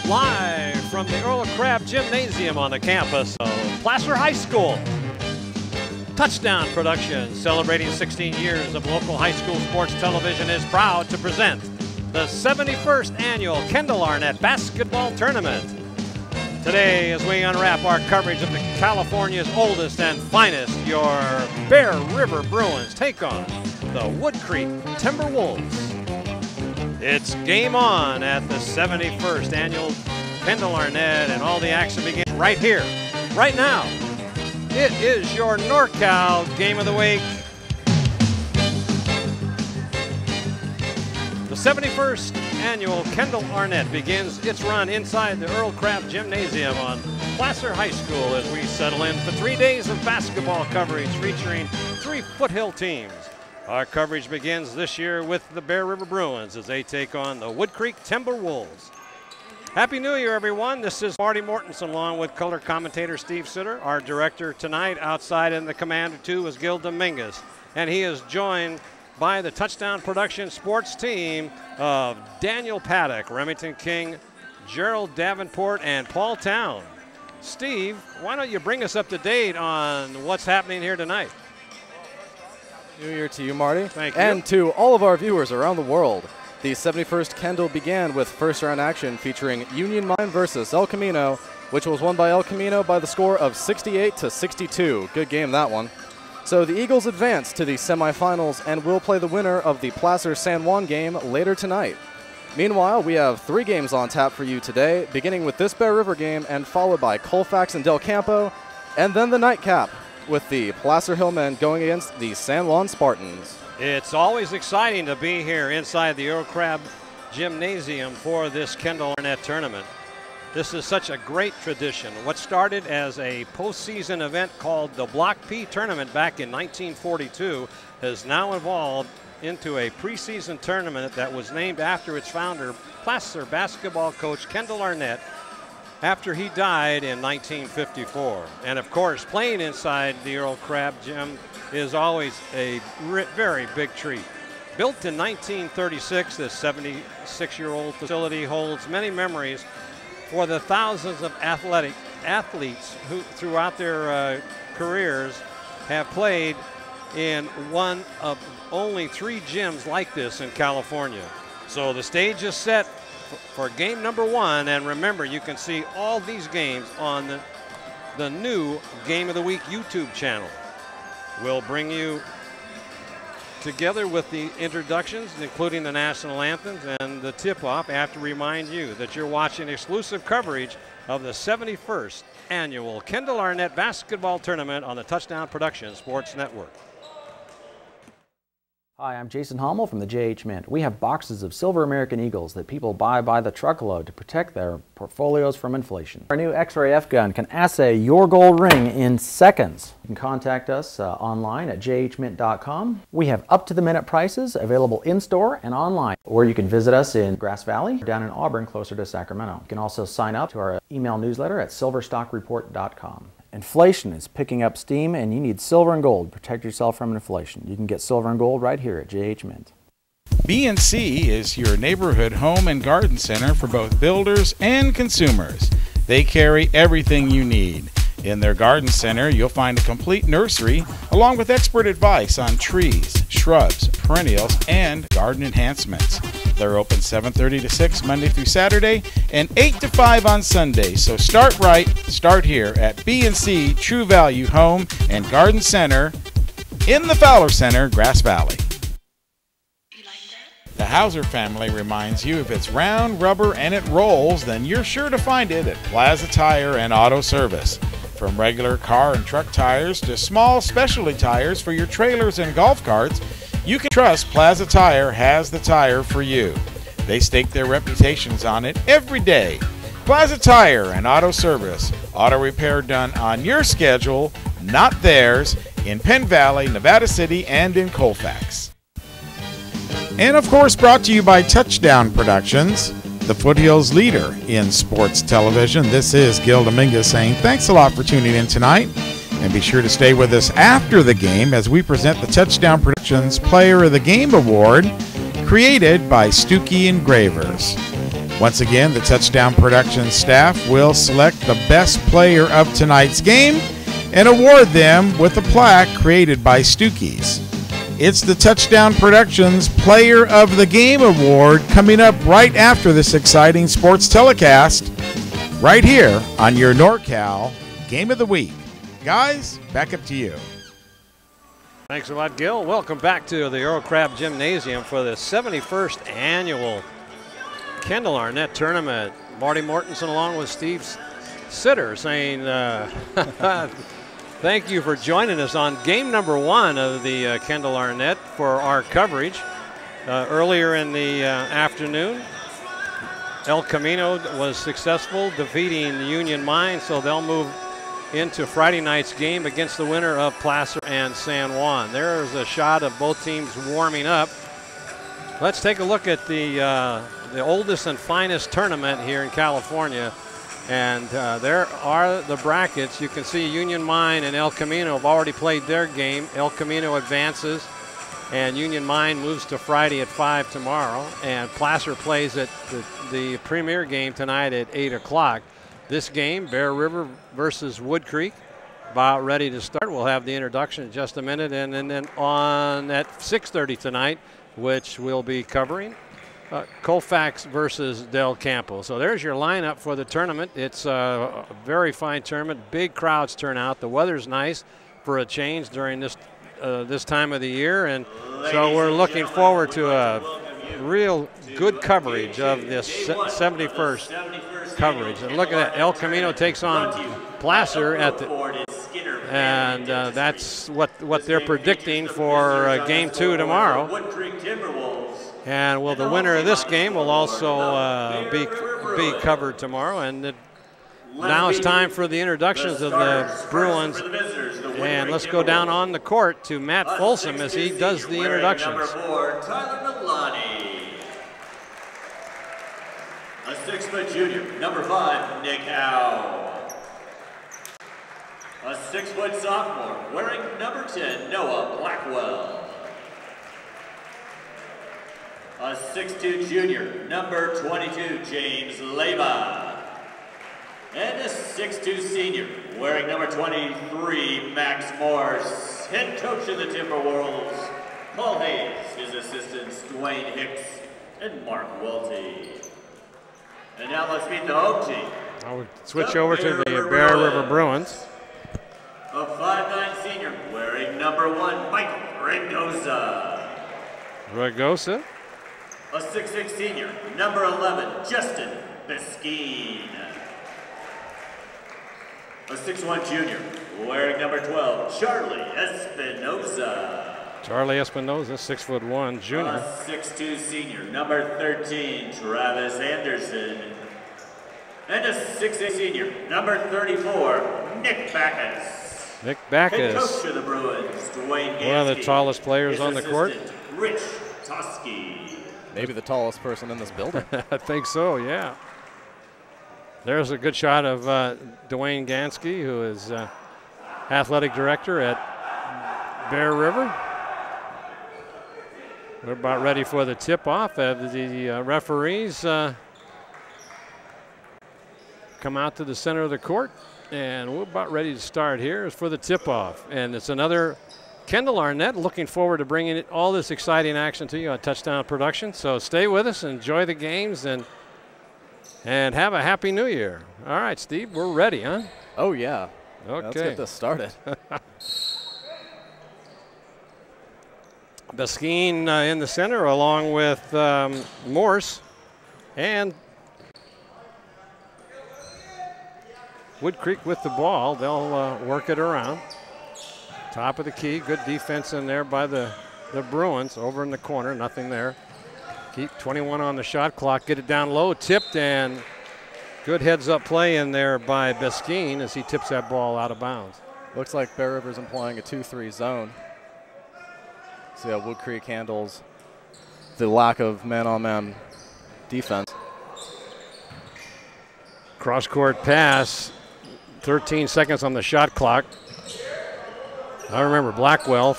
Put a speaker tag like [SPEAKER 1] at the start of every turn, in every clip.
[SPEAKER 1] Live from the Earl Crabbe Gymnasium on the campus of Placer High School. Touchdown Productions, celebrating 16 years of local high school sports television, is proud to present the 71st Annual Kendall Arnett Basketball Tournament. Today, as we unwrap our coverage of California's oldest and finest, your Bear River Bruins take on the Woodcreek Timberwolves. It's game on at the 71st Annual Kendall Arnett, and all the action begins right here, right now. It is your NorCal Game of the Week. The 71st Annual Kendall Arnett begins its run inside the Earl Crabbe Gymnasium on Placer High School as we settle in for 3 days of basketball coverage featuring 3 foothill teams. Our coverage begins this year with the Bear River Bruins as they take on the Woodcreek Timberwolves. Happy New Year, everyone. This is Marty Mortensen along with color commentator Steve Sitter. Our director tonight outside in the Commander 2 is Gil Dominguez, and he is joined by the Touchdown Production sports team of Daniel Paddock, Remington King, Gerald Davenport, and Paul Town. Steve, why don't you bring us up to date on what's happening here tonight?
[SPEAKER 2] New Year to you, Marty.
[SPEAKER 1] Thank you.
[SPEAKER 2] And to all of our viewers around the world. The 71st Kendall began with first round action featuring Union Mine versus El Camino, which was won by El Camino by the score of 68-62. Good game, that one. So the Eagles advance to the semifinals and will play the winner of the Placer San Juan game later tonight. Meanwhile, we have 3 games on tap for you today, beginning with this Bear River game and followed by Colfax and Del Campo, and then the nightcap with the Placer Hillmen going against the San Juan Spartans.
[SPEAKER 1] It's always exciting to be here inside the Earl Crabbe Gymnasium for this Kendall Arnett tournament. This is such a great tradition. What started as a postseason event called the Block P Tournament back in 1942 has now evolved into a preseason tournament that was named after its founder, Placer basketball coach Kendall Arnett, after he died in 1954. And of course, playing inside the Earl Crabbe Gym is always a very big treat. Built in 1936, this 76-year-old facility holds many memories for the thousands of athletes who throughout their careers have played in one of only 3 gyms like this in California. So the stage is set for game number 1, and remember, you can see all these games on the new Game of the Week YouTube channel. We'll bring you together with the introductions, including the national anthems and the tip-off. I have to remind you that you're watching exclusive coverage of the 71st Annual Kendall Arnett Basketball Tournament on the Touchdown Production Sports Network.
[SPEAKER 3] Hi, I'm Jason Hommel from the JH Mint. We have boxes of Silver American Eagles that people buy by the truckload to protect their portfolios from inflation. Our new X-Ray F-Gun can assay your gold ring in seconds. You can contact us online at jhmint.com. We have up-to-the-minute prices available in-store and online, or you can visit us in Grass Valley, down in Auburn, closer to Sacramento. You can also sign up to our email newsletter at silverstockreport.com. Inflation is picking up steam, and you need silver and gold. Protect yourself from inflation. You can get silver and gold right here at JH Mint.
[SPEAKER 4] B&C is your neighborhood home and garden center for both builders and consumers. They carry everything you need. In their garden center, you'll find a complete nursery along with expert advice on trees, shrubs, perennials, and garden enhancements. They're open 7:30 to 6 Monday through Saturday and 8 to 5 on Sunday. So start right, start here at B&C True Value Home and Garden Center in the Fowler Center, Grass Valley. The Hauser family reminds you if it's round, rubber, and it rolls, then you're sure to find it at Plaza Tire and Auto Service. From regular car and truck tires to small specialty tires for your trailers and golf carts, you can trust Plaza Tire has the tire for you. They stake their reputations on it every day. Plaza Tire and Auto Service. Auto repair done on your schedule, not theirs, in Penn Valley, Nevada City, and in Colfax. And of course, brought to you by Touchdown Productions, the Foothills leader in sports television. This is Gil Dominguez saying thanks a lot for tuning in tonight. And be sure to stay with us after the game as we present the Touchdown Productions Player of the Game Award, created by Stuckey Engravers. Once again, the Touchdown Production staff will select the best player of tonight's game and award them with a plaque created by Stookies. It's the Touchdown Productions Player of the Game Award coming up right after this exciting sports telecast right here on your NorCal Game of the Week. Guys, back up to you.
[SPEAKER 1] Thanks a lot, Gil. Welcome back to the Earl Crabbe Gymnasium for the 71st Annual Kendall Arnett Tournament. Marty Mortensen along with Steve Sitter saying thank you for joining us on game number 1 of the Kendall Arnett for our coverage. Earlier in the afternoon, El Camino was successful defeating Union Mine, so they'll move into Friday night's game against the winner of Placer and San Juan. There's a shot of both teams warming up. Let's take a look at the oldest and finest tournament here in California. And there are the brackets. You can see Union Mine and El Camino have already played their game. El Camino advances, and Union Mine moves to Friday at 5 tomorrow. And Placer plays at the premier game tonight at 8 o'clock. This game, Bear River versus Woodcreek, about ready to start. We'll have the introduction in just a minute. And then on at 6:30 tonight, which we'll be covering, Colfax versus Del Campo. So there's your lineup for the tournament. It's a very fine tournament. Big crowds turn out. The weather's nice for a change during this time of the year, and so we're looking forward to a real good coverage of this 71st coverage. And look at that. El Camino takes on Placer at the, and that's what they're predicting for game 2 tomorrow.
[SPEAKER 5] Woodcreek Timberwolves.
[SPEAKER 1] And well, the winner of this game will also be covered tomorrow. And now it's time for the introductions of the Bruins. And let's go down on the court to Matt Folsom as he does the introductions.
[SPEAKER 5] Number 4, Tyler Milani. A 6-foot junior, number 5, Nick Howe. A 6-foot sophomore, wearing number 10, Noah Blackwell. A 6'2 junior, number 22, James Leyva. And a 6'2 senior, wearing number 23, Max Morse. Head coach of the Timberwolves, Paul Hayes. His assistants, Dwayne Hicks and Mark Welty. And now let's meet the home team.
[SPEAKER 1] I'll switch over to the Bear River Bruins.
[SPEAKER 5] A 5'9 senior, wearing number 1, Michael Ragosa.
[SPEAKER 1] Ragosa.
[SPEAKER 5] A 6'6 senior, number 11, Justin Biskeen. A 6'1 junior, wearing number 12, Charlie Espinoza.
[SPEAKER 1] Charlie Espinoza, 6'1" junior.
[SPEAKER 5] A 6'2 senior, number 13, Travis Anderson. And a 6'8 senior, number 34, Nick Backus.
[SPEAKER 1] Nick
[SPEAKER 5] Head
[SPEAKER 1] Backus,
[SPEAKER 5] coach of the Bruins, Dwayne Gansky.
[SPEAKER 1] one of the tallest players on the court.
[SPEAKER 5] Rich Toski.
[SPEAKER 2] Maybe the tallest person in this building.
[SPEAKER 1] I think so, yeah. There's a good shot of Dwayne Gansky, who is athletic director at Bear River. We're about ready for the tip-off. The referees come out to the center of the court, and we're about ready to start here for the tip-off. And it's another Kendall Arnett. Looking forward to bringing all this exciting action to you on Touchdown Production. So stay with us, enjoy the games, and have a happy New Year. All right, Steve, we're ready, huh?
[SPEAKER 2] Oh, yeah.
[SPEAKER 1] Okay.
[SPEAKER 2] Let's get this started.
[SPEAKER 1] Biskeen in the center along with Morse and Woodcreek with the ball. They'll work it around. Top of the key, good defense in there by the Bruins. Over in the corner, nothing there. Keep 21 on the shot clock, get it down low, tipped, and good heads-up play in there by Biskeen as he tips that ball out of bounds.
[SPEAKER 2] Looks like Bear River's employing a 2-3 zone. See how Woodcreek handles the lack of man-on-man defense.
[SPEAKER 1] Cross-court pass, 13 seconds on the shot clock. I remember Blackwell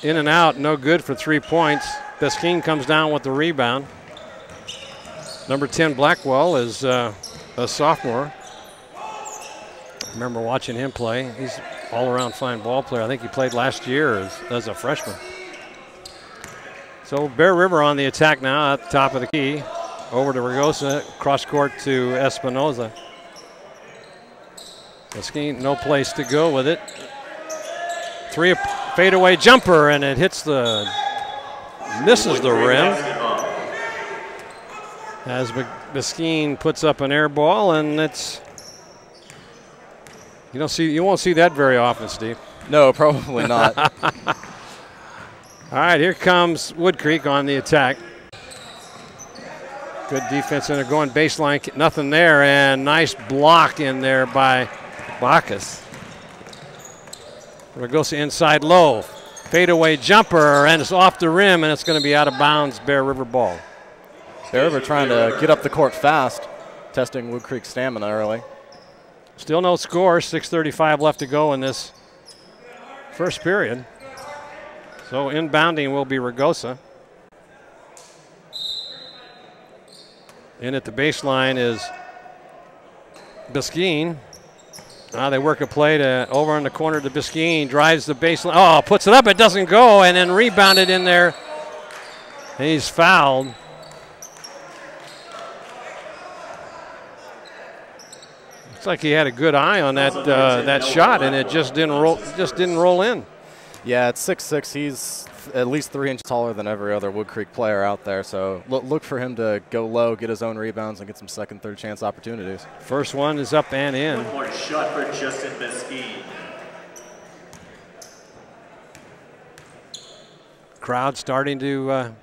[SPEAKER 1] in and out, no good for 3 points. Biskeen comes down with the rebound. Number 10, Blackwell, is a sophomore. I remember watching him play. He's all-around fine ball player. I think he played last year as a freshman. So Bear River on the attack now at the top of the key. Over to Ragosa, cross court to Espinoza. Mesquite, no place to go with it. Three fadeaway jumper, and it hits misses the rim. As Mesquite puts up an air ball, and you won't see that very often, Steve.
[SPEAKER 2] No, probably not.
[SPEAKER 1] All right, here comes Woodcreek on the attack. Good defense, and they're going baseline, nothing there, and nice block in there by Bacchus. Ragosa inside low. Fadeaway jumper, and it's off the rim, and it's going to be out of bounds, Bear River ball.
[SPEAKER 2] Bear River trying to get up the court fast, testing Woodcreek's stamina early.
[SPEAKER 1] Still no score, 6:35 left to go in this first period. So inbounding will be Ragosa. In at the baseline is Biscayne. They work a play to over in the corner to Biscayne, drives the baseline. Oh, puts it up, it doesn't go, and then rebounded in there. And he's fouled. Looks like he had a good eye on that shot, and it just didn't roll in.
[SPEAKER 2] Yeah, at 6'6", he's at least 3 inches taller than every other Woodcreek player out there. So look for him to go low, get his own rebounds, and get some second, third chance opportunities.
[SPEAKER 1] First one is up and in.
[SPEAKER 5] One more shot for Justin Mesquite.
[SPEAKER 1] Crowd starting to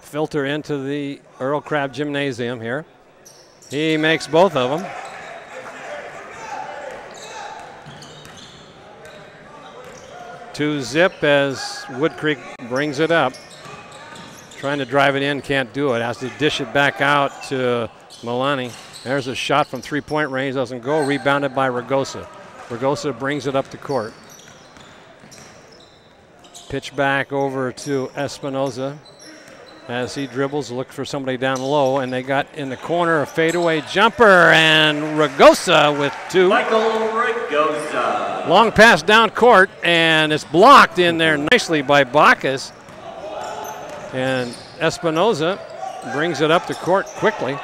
[SPEAKER 1] filter into the Earl Crabbe Gymnasium here. He makes both of them. Two zip as Woodcreek brings it up. Trying to drive it in, can't do it. Has to dish it back out to Milani. There's a shot from three-point range, doesn't go. Rebounded by Ragosa. Ragosa brings it up the court. Pitch back over to Espinoza as he dribbles, look for somebody down low, and they got in the corner a fadeaway jumper, and Ragosa with two.
[SPEAKER 5] Michael Ragosa.
[SPEAKER 1] Long pass down court, and it's blocked in there nicely by Bacchus. And Espinoza brings it up the court quickly.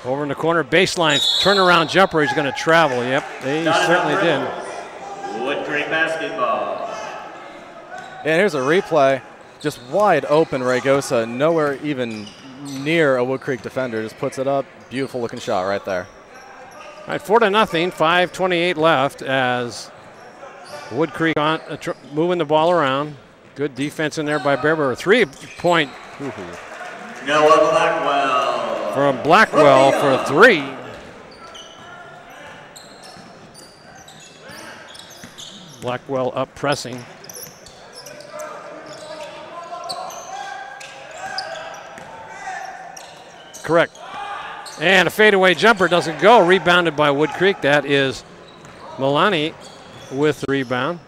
[SPEAKER 1] Over in the corner, baseline, turnaround jumper. He's going to travel. Yep, he certainly did.
[SPEAKER 5] Woodcreek basketball.
[SPEAKER 2] And here's a replay. Just wide open Ragosa, nowhere even near a Woodcreek defender. Just puts it up. Beautiful looking shot right there.
[SPEAKER 1] All right, 4-0, 5:28 left as Woodcreek moving the ball around. Good defense in there by Bear River. 3-point.
[SPEAKER 5] Noah Blackwell.
[SPEAKER 1] From Blackwell for three. Blackwell up pressing. Correct. And a fadeaway jumper doesn't go. Rebounded by Woodcreek. That is Milani with the rebound.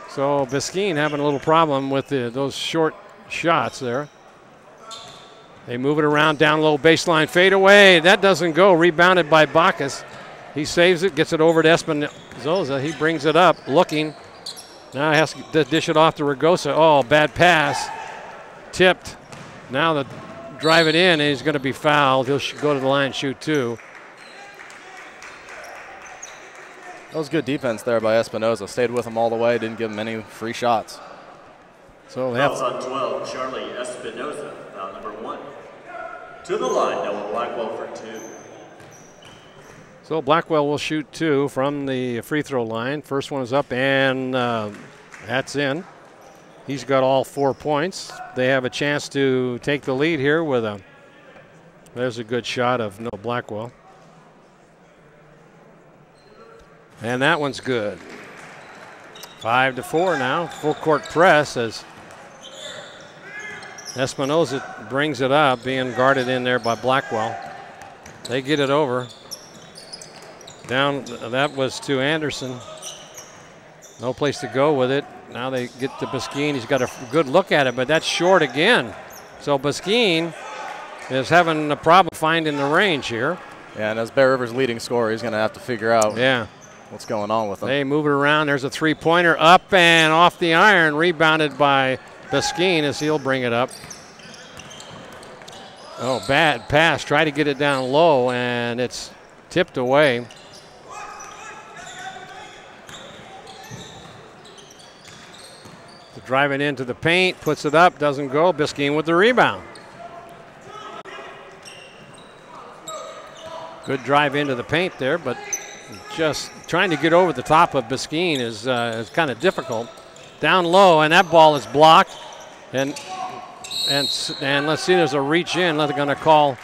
[SPEAKER 1] So Biscayne having a little problem with those short shots there. They move it around down low, baseline fadeaway. That doesn't go. Rebounded by Bacchus. He saves it, gets it over to Espinoza. He brings it up, looking. Now he has to dish it off to Ragosa. Oh, bad pass. Tipped. Now the drive it in, and he's going to be fouled. He'll go to the line and shoot two.
[SPEAKER 2] That was good defense there by Espinoza. Stayed with him all the way, didn't give him any free shots.
[SPEAKER 1] So they have
[SPEAKER 5] on 12, Charlie Espinoza, foul number 1. To the line, Noah Blackwell for two.
[SPEAKER 1] So Blackwell will shoot two from the free throw line. First one is up, and that's in. He's got all 4 points. They have a chance to take the lead here with there's a good shot of Noah Blackwell. And that one's good. 5-4 now. Full court press as Espinoza brings it up, being guarded in there by Blackwell. They get it over. Down, that was to Anderson. No place to go with it. Now they get to Biskine. He's got a good look at it, but that's short again. So Biskine is having a problem finding the range here.
[SPEAKER 2] Yeah, and as Bear River's leading scorer, he's going to have to figure out what's going on with him.
[SPEAKER 1] They move it around. There's a three-pointer up and off the iron, rebounded by Biskine as he'll bring it up. Oh, bad pass. Try to get it down low, and it's tipped away. Driving into the paint, puts it up, doesn't go. Biskine with the rebound. Good drive into the paint there, but just trying to get over the top of Biskine is kind of difficult. Down low, and that ball is blocked. And let's see, there's a reach in. They're going to call.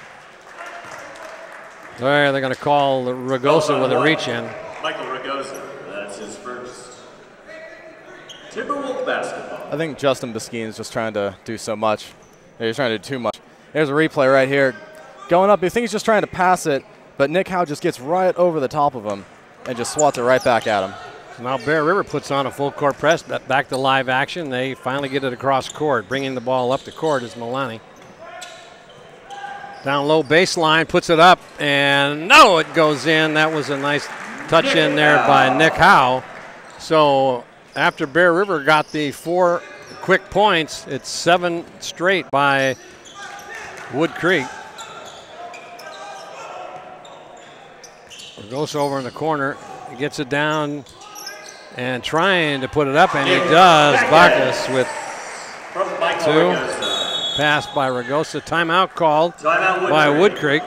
[SPEAKER 1] They're going to call Ragosa with a reach in.
[SPEAKER 5] Michael Ragosa, that's his first. Timberwolves basketball.
[SPEAKER 2] I think Justin Biskine is just trying to do so much. He's trying to do too much. There's a replay right here. Going up, you think he's just trying to pass it, but Nick Howe just gets right over the top of him and just swats it right back at him.
[SPEAKER 1] Now Bear River puts on a full court press, back to live action. They finally get it across court. Bringing the ball up the court is Milani. Down low baseline, puts it up, and no, it goes in. That was a nice touch in there by Nick Howe. So after Bear River got the 4 quick points, it's 7 straight by Woodcreek. Goes over in the corner, he gets it down and trying to put it up, and he does. Bacchus with 2. Pass by Ragosa. Timeout called by Woodcreek.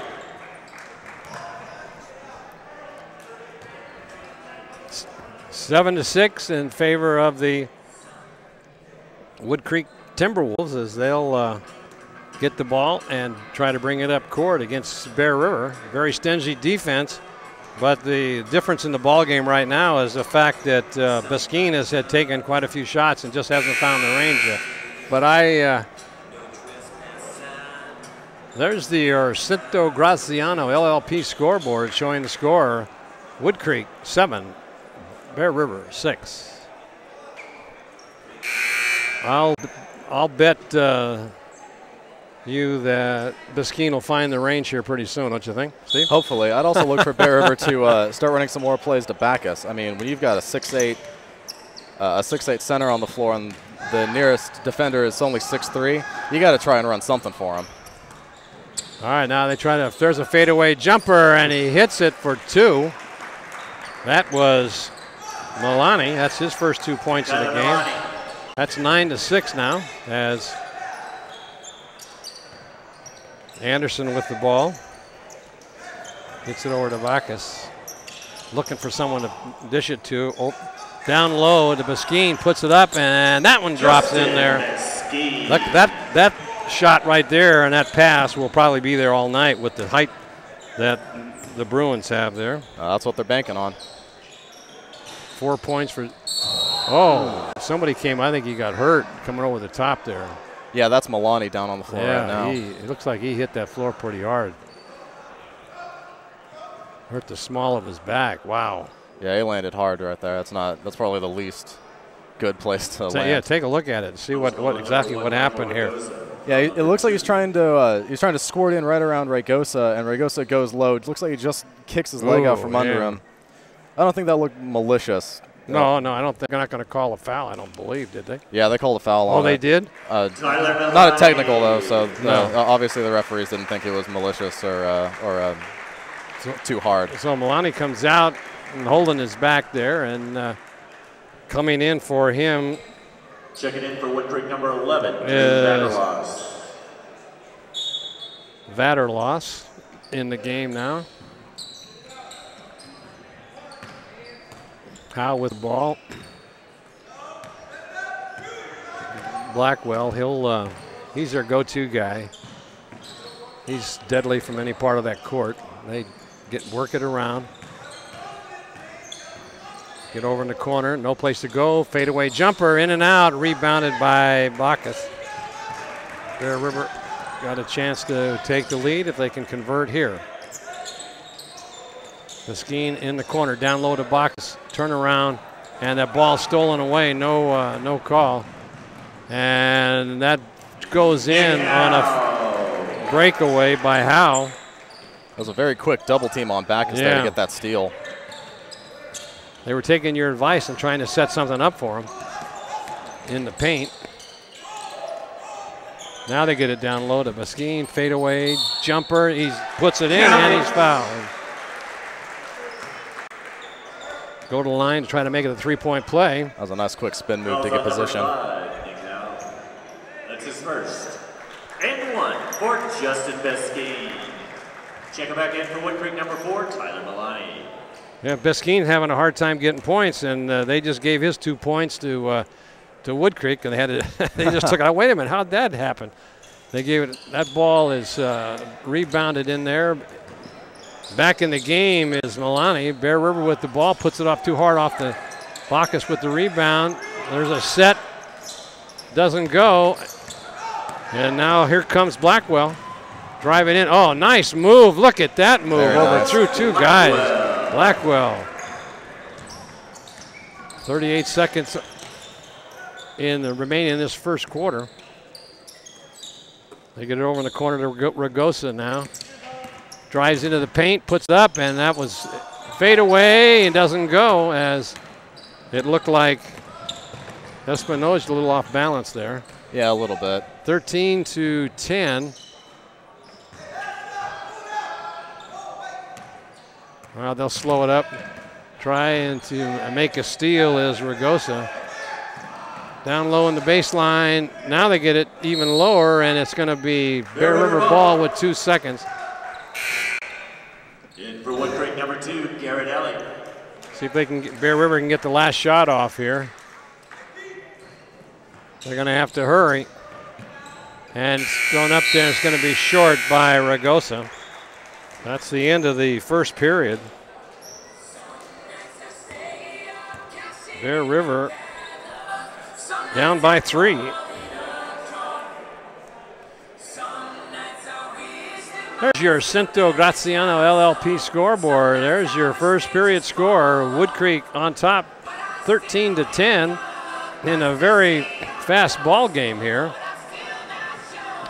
[SPEAKER 1] It's 7-6 in favor of the Woodcreek Timberwolves as they'll get the ball and try to bring it up court against Bear River. Very stingy defense. But the difference in the ball game right now is the fact that Biskine has had taken quite a few shots and just hasn't found the range yet. But there's the Orcinto Graziano LLP scoreboard showing the score. Woodcreek 7, Bear River 6. I'll bet you that Biskine will find the range here pretty soon, don't you think, Steve?
[SPEAKER 2] Hopefully. I'd also look for Bear River to start running some more plays to Bacchus. I mean, when you've got a 6'8 center on the floor and the nearest defender is only 6'3", you got to try and run something for him.
[SPEAKER 1] All right, now they try to, there's a fadeaway jumper, and he hits it for 2. That was Milani. That's his first 2 points of the game. That's 9-6 now as Anderson with the ball. Gets it over to Bacchus. Looking for someone to dish it to. Oh, down low to Biskine, puts it up, and that one drops in there. Look, that shot right there and that pass will probably be there all night with the height that the Bruins have there.
[SPEAKER 2] That's what they're banking on.
[SPEAKER 1] 4 points for, oh, somebody came, I think he got hurt coming over the top there.
[SPEAKER 2] Yeah, that's Milani down on the floor right now.
[SPEAKER 1] It looks like he hit that floor pretty hard. Hurt the small of his back. Wow.
[SPEAKER 2] Yeah, he landed hard right there. That's probably the least good place to land.
[SPEAKER 1] Yeah, take a look at it. See what exactly what happened here.
[SPEAKER 2] Yeah, it looks like he's trying to score it in right around Ragosa, and Ragosa goes low. It looks like he just kicks his leg out from under him. I don't think that looked malicious.
[SPEAKER 1] No, I don't think they're not going to call a foul. I don't believe, did they?
[SPEAKER 2] Yeah, they called a foul on it.
[SPEAKER 1] Oh, they did?
[SPEAKER 2] Not a technical though, so obviously the referees didn't think it was malicious or too hard.
[SPEAKER 1] So Milani comes out and holding his back there, and coming in for him.
[SPEAKER 5] Checking in for Woodcreek number 11.
[SPEAKER 1] Vaterlos in the game now. Howe with the ball. Blackwell, he's their go-to guy. He's deadly from any part of that court. They work it around. Get over in the corner, no place to go. Fadeaway jumper, in and out, rebounded by Bacchus. Bear River got a chance to take the lead if they can convert here. Biskine in the corner, down low to Bacchus. Turn around, And that ball stolen away, no call. And that goes in on a breakaway by Howe.
[SPEAKER 2] It was a very quick double team on Backus there to get that steal.
[SPEAKER 1] They were taking your advice and trying to set something up for him in the paint. Now they get it down low to Beskeen, fadeaway, jumper, he puts it in and he's fouled. Go to the line to try to make it a three-point play.
[SPEAKER 2] That was a nice quick spin move to get position.
[SPEAKER 5] That's his first. And one for Justin Beskeen. Check him back in for Woodcreek number 4, Tyler Malani.
[SPEAKER 1] Yeah, Beskeen having a hard time getting points, and they just gave his 2 points to Woodcreek, and they had to they just took it out. Wait a minute, how'd that happen? They gave it. That ball is rebounded in there. Back in the game is Malani. Bear River with the ball, puts it off too hard off the Backus with the rebound. There's a set, doesn't go, and now here comes Blackwell driving in. Oh, nice move! Look at that move through two guys. Blackwell. 38 seconds in the remaining in this first quarter. They get it over in the corner to Ragosa now. Drives into the paint, puts it up, and that was fade away and doesn't go, as it looked like Espinosa a little off balance there.
[SPEAKER 2] Yeah, a little bit.
[SPEAKER 1] 13-10. Well, they'll slow it up. Trying to make a steal is Ragosa. Down low in the baseline. Now they get it even lower, and it's going to be Bear River ball with 2 seconds.
[SPEAKER 5] In for Woodcreek number 2, Garrett Ellie.
[SPEAKER 1] See if they can Bear River can get the last shot off here. They're going to have to hurry. And it's going up there. It's going to be short by Ragosa. That's the end of the first period. Bear River down by 3. There's your Cinto Graziano LLP scoreboard. There's your first period score. Woodcreek on top, 13-10 in a very fast ball game here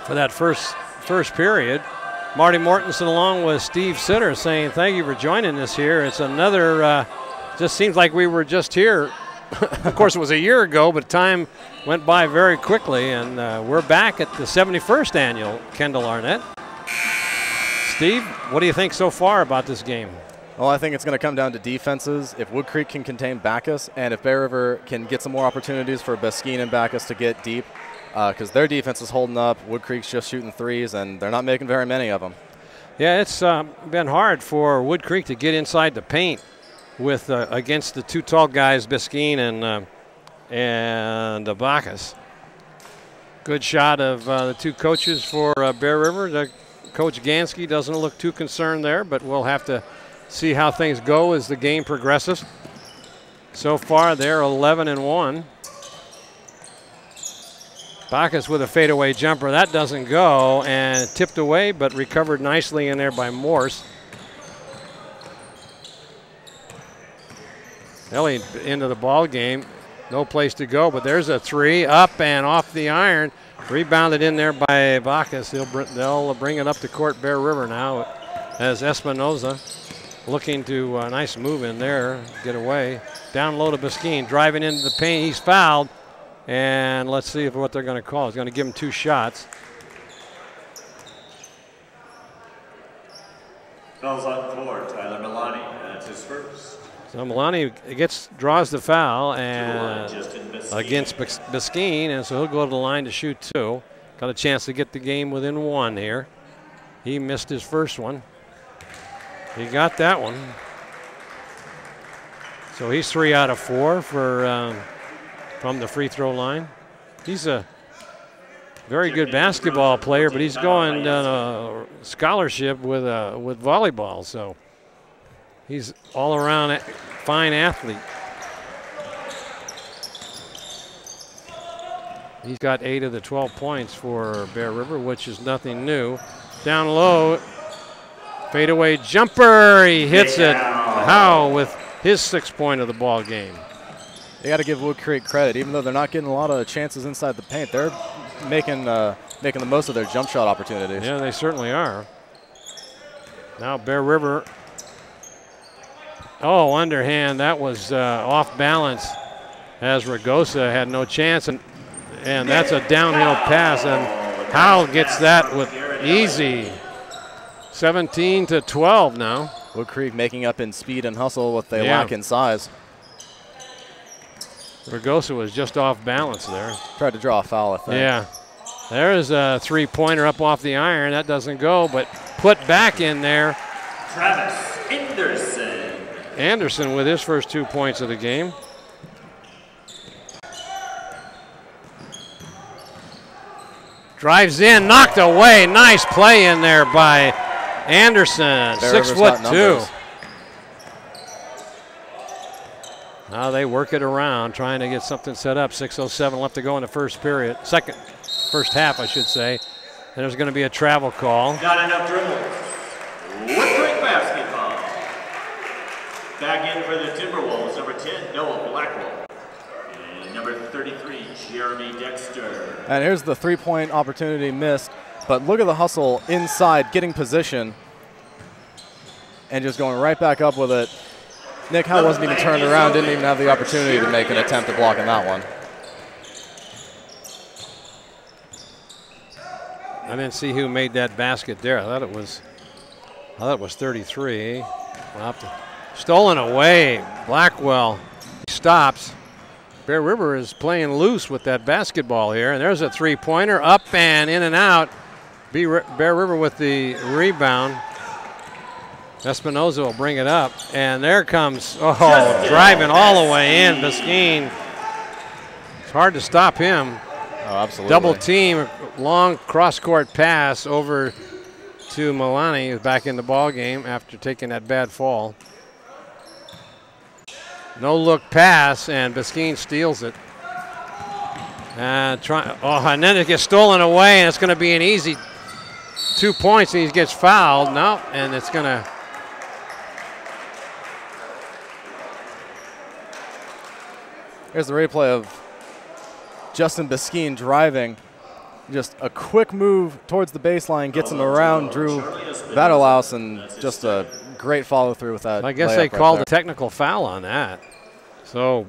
[SPEAKER 1] for that first period. Marty Mortensen along with Steve Sitter saying thank you for joining us here. It's another, just seems like we were just here. Of course, it was a year ago, but time went by very quickly, and we're back at the 71st annual Kendall Arnett. Steve, what do you think so far about this game?
[SPEAKER 2] Well, I think it's going to come down to defenses. If Woodcreek can contain Backus, and if Bear River can get some more opportunities for Beskeen and Backus to get deep, because their defense is holding up. Woodcreek's just shooting threes, and they're not making very many of them.
[SPEAKER 1] Yeah, it's been hard for Woodcreek to get inside the paint with against the two tall guys, Beskeen and Backus. Good shot of the two coaches for Bear River. Coach Gansky doesn't look too concerned there, but we'll have to see how things go as the game progresses. So far, they're 11-1. Backus with a fadeaway jumper. That doesn't go, and tipped away, but recovered nicely in there by Morse. Ellie into the ball game. No place to go, but there's a three up and off the iron. Rebounded in there by Backus. They'll bring it up to court Bear River now as Espinosa looking to a nice move in there, get away. Down low to Beskeen, driving into the paint. He's fouled, and let's see what they're going to call. He's going to give him 2 shots.
[SPEAKER 5] Fouls on 4, Tyler Malani. That's his first.
[SPEAKER 1] So Malani draws the foul and against Beskeen, and so he'll go to the line to shoot 2. Got a chance to get the game within 1 here. He missed his first one. He got that one. So he's 3 out of 4 from the free throw line. He's a very good basketball player, but he's going on a scholarship with volleyball, so he's all around a fine athlete. He's got 8 of the 12 points for Bear River, which is nothing new. Down low, fadeaway jumper. He hits it. Howe with his 6th point of the ball game.
[SPEAKER 2] You got to give Woodcreek credit. Even though they're not getting a lot of chances inside the paint, they're making the most of their jump shot opportunities.
[SPEAKER 1] Yeah, they certainly are. Now Bear River. Oh, underhand. That was off balance as Ragosa had no chance. And that's a downhill pass. And Howell gets that with easy. 17-12 now.
[SPEAKER 2] Woodcreek making up in speed and hustle what they lack in size.
[SPEAKER 1] Ragosa was just off balance there.
[SPEAKER 2] Tried to draw a foul, I think.
[SPEAKER 1] Yeah. There's a three-pointer up off the iron. That doesn't go, but put back in there.
[SPEAKER 5] Travis Anderson.
[SPEAKER 1] Anderson with his first 2 points of the game. Drives in, knocked away. Nice play in there by Anderson, 6'2". Now they work it around, trying to get something set up. 6:07 left to go in the first half, I should say. And there's going to be a travel call.
[SPEAKER 5] Not enough dribbles. Woodcreek basketball. Back in for the Timberwolves, number 10, Noah Blackwell. And number 33, Jeremy Dexter.
[SPEAKER 2] And here's the three-point opportunity missed. But look at the hustle inside, getting position, and just going right back up with it. Nick Howe wasn't even turned around, didn't even have the opportunity to make an attempt at blocking that one.
[SPEAKER 1] I didn't see who made that basket there. I thought it was 33. Stolen away. Blackwell stops. Bear River is playing loose with that basketball here. And there's a three-pointer up and in and out. Bear River with the rebound. Espinoza will bring it up. And there comes, driving all the way in, Biskine. It's hard to stop him.
[SPEAKER 2] Oh, absolutely.
[SPEAKER 1] Double team, long cross-court pass over to Milani, who's back in the ball game after taking that bad fall. No-look pass, and Biskine steals it. And then it gets stolen away, and it's going to be an easy 2 points, and he gets fouled. No, and it's going to...
[SPEAKER 2] Here's the replay of Justin Biskine driving. Just a quick move towards the baseline, gets him around Drew Vatterlaus, and just a great follow-through with that.
[SPEAKER 1] I guess they called a technical foul on that. So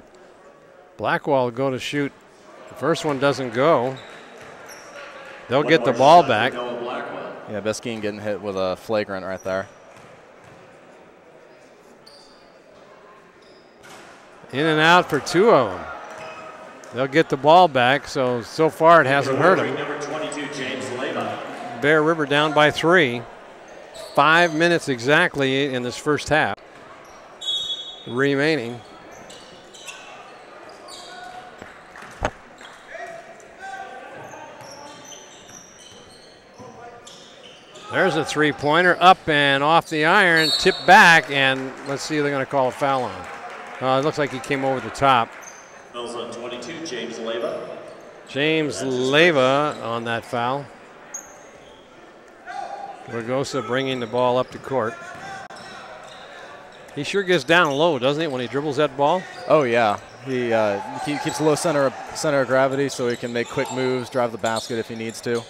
[SPEAKER 1] Blackwell will go to shoot. The first one doesn't go. They'll get the ball back.
[SPEAKER 2] Yeah, Biskine getting hit with a flagrant right there.
[SPEAKER 1] In and out for two of them. They'll get the ball back, so far it hasn't hurt them.
[SPEAKER 5] Number 22, James Leva.
[SPEAKER 1] Bear River down by 3. 5 minutes exactly in this first half remaining. There's a three-pointer up and off the iron, tipped back, and let's see if they're going to call a foul on. It looks like he came over the top.
[SPEAKER 5] Fouls on 22, James Leva.
[SPEAKER 1] James Leva on that foul. Ragosa bringing the ball up to court. He sure gets down low, doesn't he, when he dribbles that ball?
[SPEAKER 2] Oh, yeah. He keeps a low center of gravity so he can make quick moves, drive the basket if he needs to.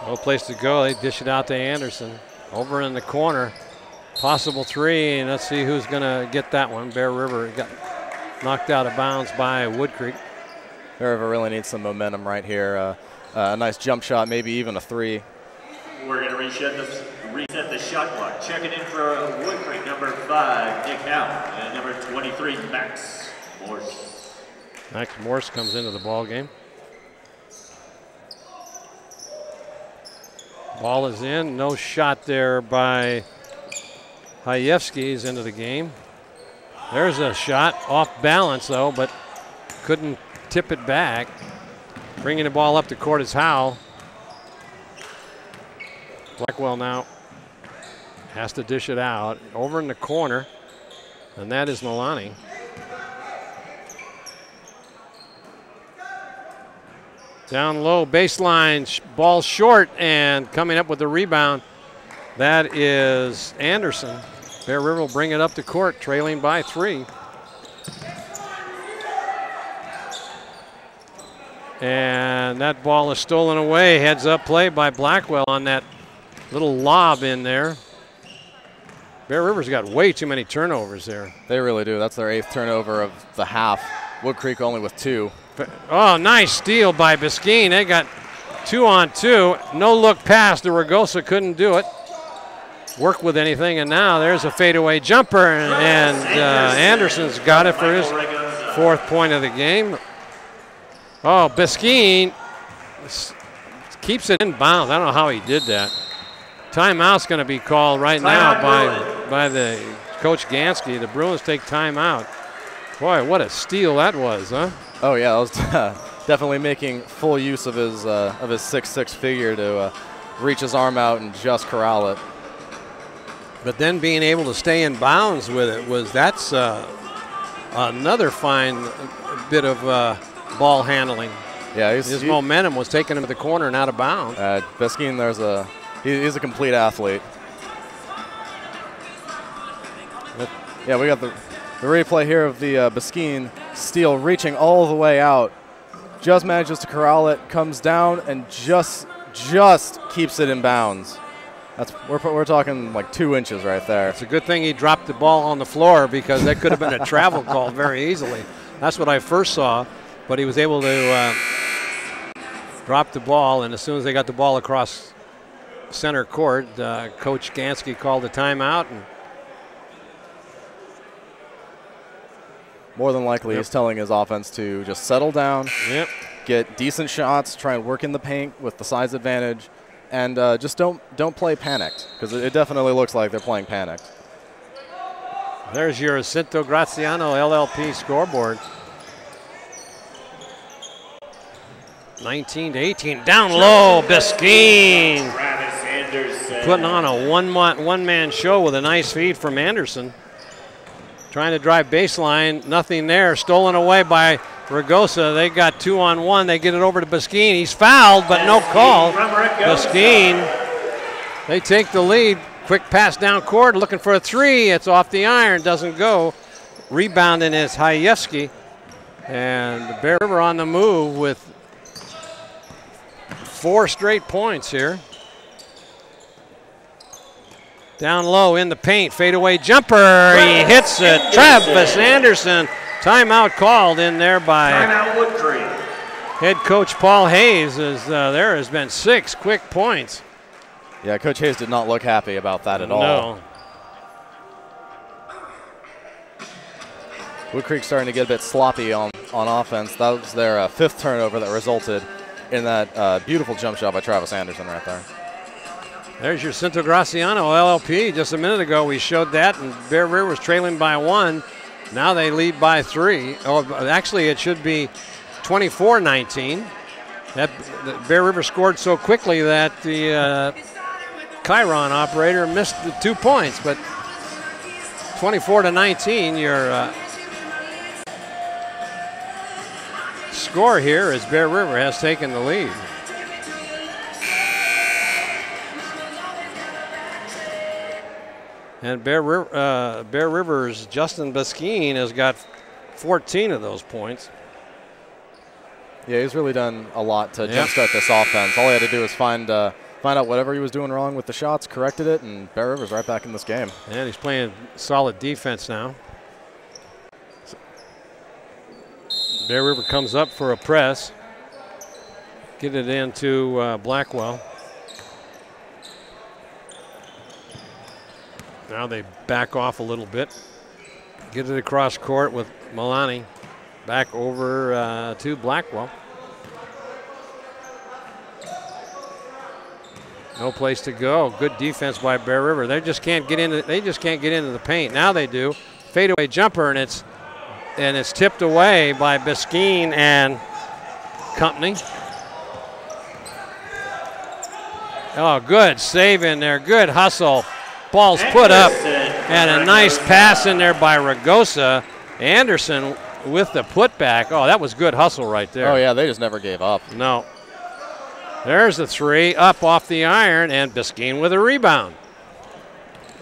[SPEAKER 1] No place to go. They dish it out to Anderson. Over in the corner. Possible three, and let's see who's going to get that one. Bear River got knocked out of bounds by Woodcreek.
[SPEAKER 2] Bear River really needs some momentum right here. A nice jump shot, maybe even a three.
[SPEAKER 5] We're going to reset the shot clock. Checking in for Woodcreek, number 5, Nick Howe, and number 23, Max Morse.
[SPEAKER 1] Max Morse comes into the ball game. Ball is in. No shot there by Hayevsky's into the game. There's a shot off balance, though, but couldn't tip it back. Bringing the ball up to court is Howe. Blackwell now has to dish it out. Over in the corner, and that is Milani. Down low, baseline, ball short, and coming up with the rebound, that is Anderson. Bear River will bring it up to court, trailing by 3. And that ball is stolen away. Heads up play by Blackwell on that little lob in there. Bear River's got way too many turnovers there.
[SPEAKER 2] They really do. That's their 8th turnover of the half. Woodcreek only with 2.
[SPEAKER 1] Oh, nice steal by Biskeen. They got 2-on-2. No look pass. The Ragosa couldn't do it. Work with anything, and now there's a fadeaway jumper, and Anderson's got it for his 4th point of the game. Oh, Biskeen keeps it in bounds. I don't know how he did that. Timeout's going to be called right now by the Coach Gansky. The Bruins take timeout. Boy, what a steal that was, huh?
[SPEAKER 2] Oh yeah, that was definitely making full use of his 6'6" figure to reach his arm out and just corral it.
[SPEAKER 1] But then being able to stay in bounds with it that's another fine bit of ball handling.
[SPEAKER 2] Yeah,
[SPEAKER 1] his momentum was taking him to the corner and out of bounds.
[SPEAKER 2] Biskeen, he's a complete athlete. Yeah, we got the replay here of the Biskeen steal reaching all the way out. Just manages to corral it, comes down, and just keeps it in bounds. We're talking like 2 inches right there.
[SPEAKER 1] It's a good thing he dropped the ball on the floor, because that could have been a travel call very easily. That's what I first saw, but he was able to drop the ball, and as soon as they got the ball across center court, Coach Gansky called a timeout. And
[SPEAKER 2] more than likely, he's telling his offense to just settle down, get decent shots, try and work in the paint with the size advantage, and just don't play panicked, because it definitely looks like they're playing panicked.
[SPEAKER 1] There's your Cinto Graziano LLP scoreboard. 19-18, down low, Biskeen putting on a one-man show with a nice feed from Anderson. Trying to drive baseline, nothing there, stolen away by Ragosa. They got 2-on-1, they get it over to Biskeen. He's fouled, but no call. Biskeen, they take the lead. Quick pass down court, looking for a 3. It's off the iron, doesn't go. Rebounding is Hayevsky. And Bear River on the move with 4 straight points here. Down low in the paint, fadeaway jumper. He hits it. Travis Anderson. Timeout called in there by head coach Paul Hayes. As there has been 6 quick points.
[SPEAKER 2] Yeah, Coach Hayes did not look happy about that at all.
[SPEAKER 1] No.
[SPEAKER 2] Woodcreek starting to get a bit sloppy on offense. That was their 5th turnover that resulted in that beautiful jump shot by Travis Anderson right there.
[SPEAKER 1] There's your Cinto Graziano LLP. Just a minute ago we showed that, and Bear River was trailing by 1. Now they lead by 3. Oh, actually it should be 24-19. The Bear River scored so quickly that the Chiron operator missed the 2 points, but 24-19, your score here as Bear River has taken the lead. And Bear River's Justin Biskeen has got 14 of those points.
[SPEAKER 2] Yeah, he's really done a lot to jumpstart this offense. All he had to do was find out whatever he was doing wrong with the shots, corrected it, and Bear River's right back in this game.
[SPEAKER 1] And he's playing solid defense now. Bear River comes up for a press. Get it into Blackwell. Now they back off a little bit. Get it across court with Milani. Back over to Blackwell. No place to go. Good defense by Bear River. They just can't get into the paint. Now they do. Fadeaway jumper, and it's tipped away by Biskeen and company. Oh, good save in there. Good hustle. Ball's put up, and a nice pass in there by Ragosa. Anderson with the putback. Oh, that was good hustle right there.
[SPEAKER 2] Oh, yeah, they just never gave up.
[SPEAKER 1] No. There's the 3, up off the iron, and Biskeen with a rebound.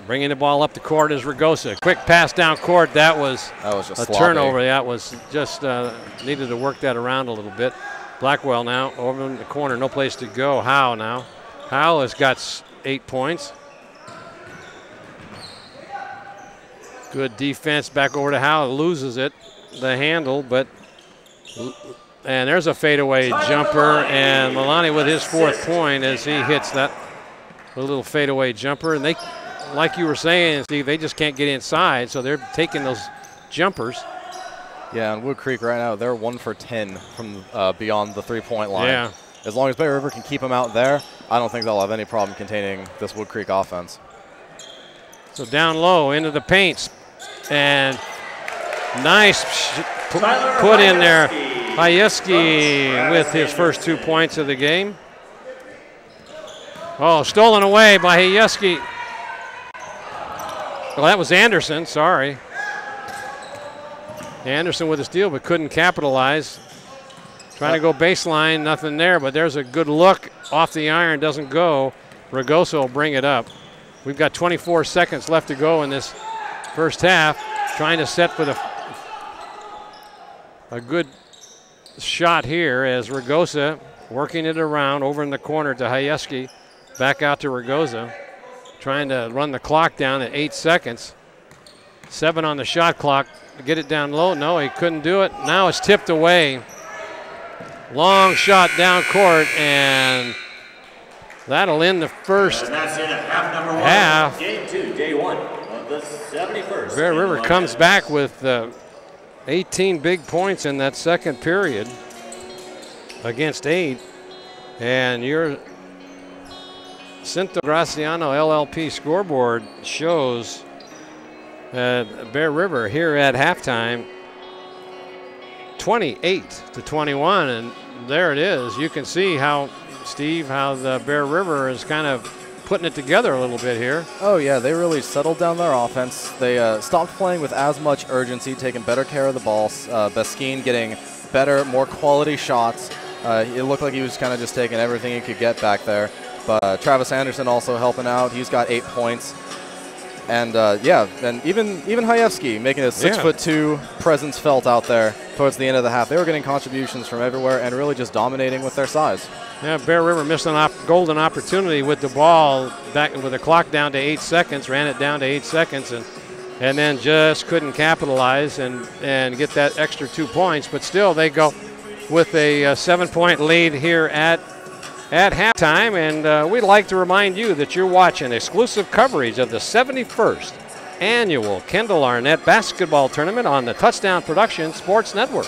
[SPEAKER 1] Bringing the ball up the court is Ragosa. Quick pass down court. That was
[SPEAKER 2] just
[SPEAKER 1] a
[SPEAKER 2] sloppy
[SPEAKER 1] turnover. That was just needed to work that around a little bit. Blackwell now over in the corner, no place to go. Howe now. Howe has got 8 points. Good defense back over to Howe. Loses it, the handle, and there's a fadeaway jumper, and Milani with his 4th point as he hits that little fadeaway jumper. And they, like you were saying, Steve, they just can't get inside, so they're taking those jumpers.
[SPEAKER 2] Yeah, and Woodcreek right now, they're 1 for 10 from beyond the 3-point line.
[SPEAKER 1] Yeah.
[SPEAKER 2] As long as Bear River can keep them out there, I don't think they'll have any problem containing this Woodcreek offense.
[SPEAKER 1] So down low into the paints, and nice put in there. Hayeski with his first 2 points of the game. Oh, stolen away by Hayeski. Well, that was Anderson, sorry. Anderson with a steal, but couldn't capitalize. Trying to go baseline, nothing there, but there's a good look off the iron, doesn't go. Ragosa will bring it up. We've got 24 seconds left to go in this first half. Trying to set for a good shot here as Ragosa working it around over in the corner to Hayeski. Back out to Ragosa. Trying to run the clock down at 8 seconds. 7 on the shot clock. Get it down low. No, he couldn't do it. Now it's tipped away. Long shot down court, and that'll end the first half.
[SPEAKER 5] Game 2, day 1 of the 71st.
[SPEAKER 1] Bear River comes back with 18 big points in that second period against 8. And your Cinto Graciano LLP scoreboard shows Bear River here at halftime 28-21, and there it is. You can see how, Steve, how the Bear River is kind of putting it together a little bit here.
[SPEAKER 2] Oh yeah, they really settled down their offense. They stopped playing with as much urgency, taking better care of the ball. Beskine getting better, more quality shots. It looked like he was kind of just taking everything he could get back there. But Travis Anderson also helping out. He's got 8 points. And yeah, and even Hayeski making a 6'2" presence felt out there towards the end of the half. They were getting contributions from everywhere and really just dominating with their size.
[SPEAKER 1] Yeah, Bear River missed a golden opportunity with the ball back with the clock down to 8 seconds, ran it down to 8 seconds, and then just couldn't capitalize and get that extra 2 points. But still, they go with a 7-point lead here at halftime, and we'd like to remind you that you're watching exclusive coverage of the 71st Annual Kendall Arnett Basketball Tournament on the Touchdown Productions Sports Network.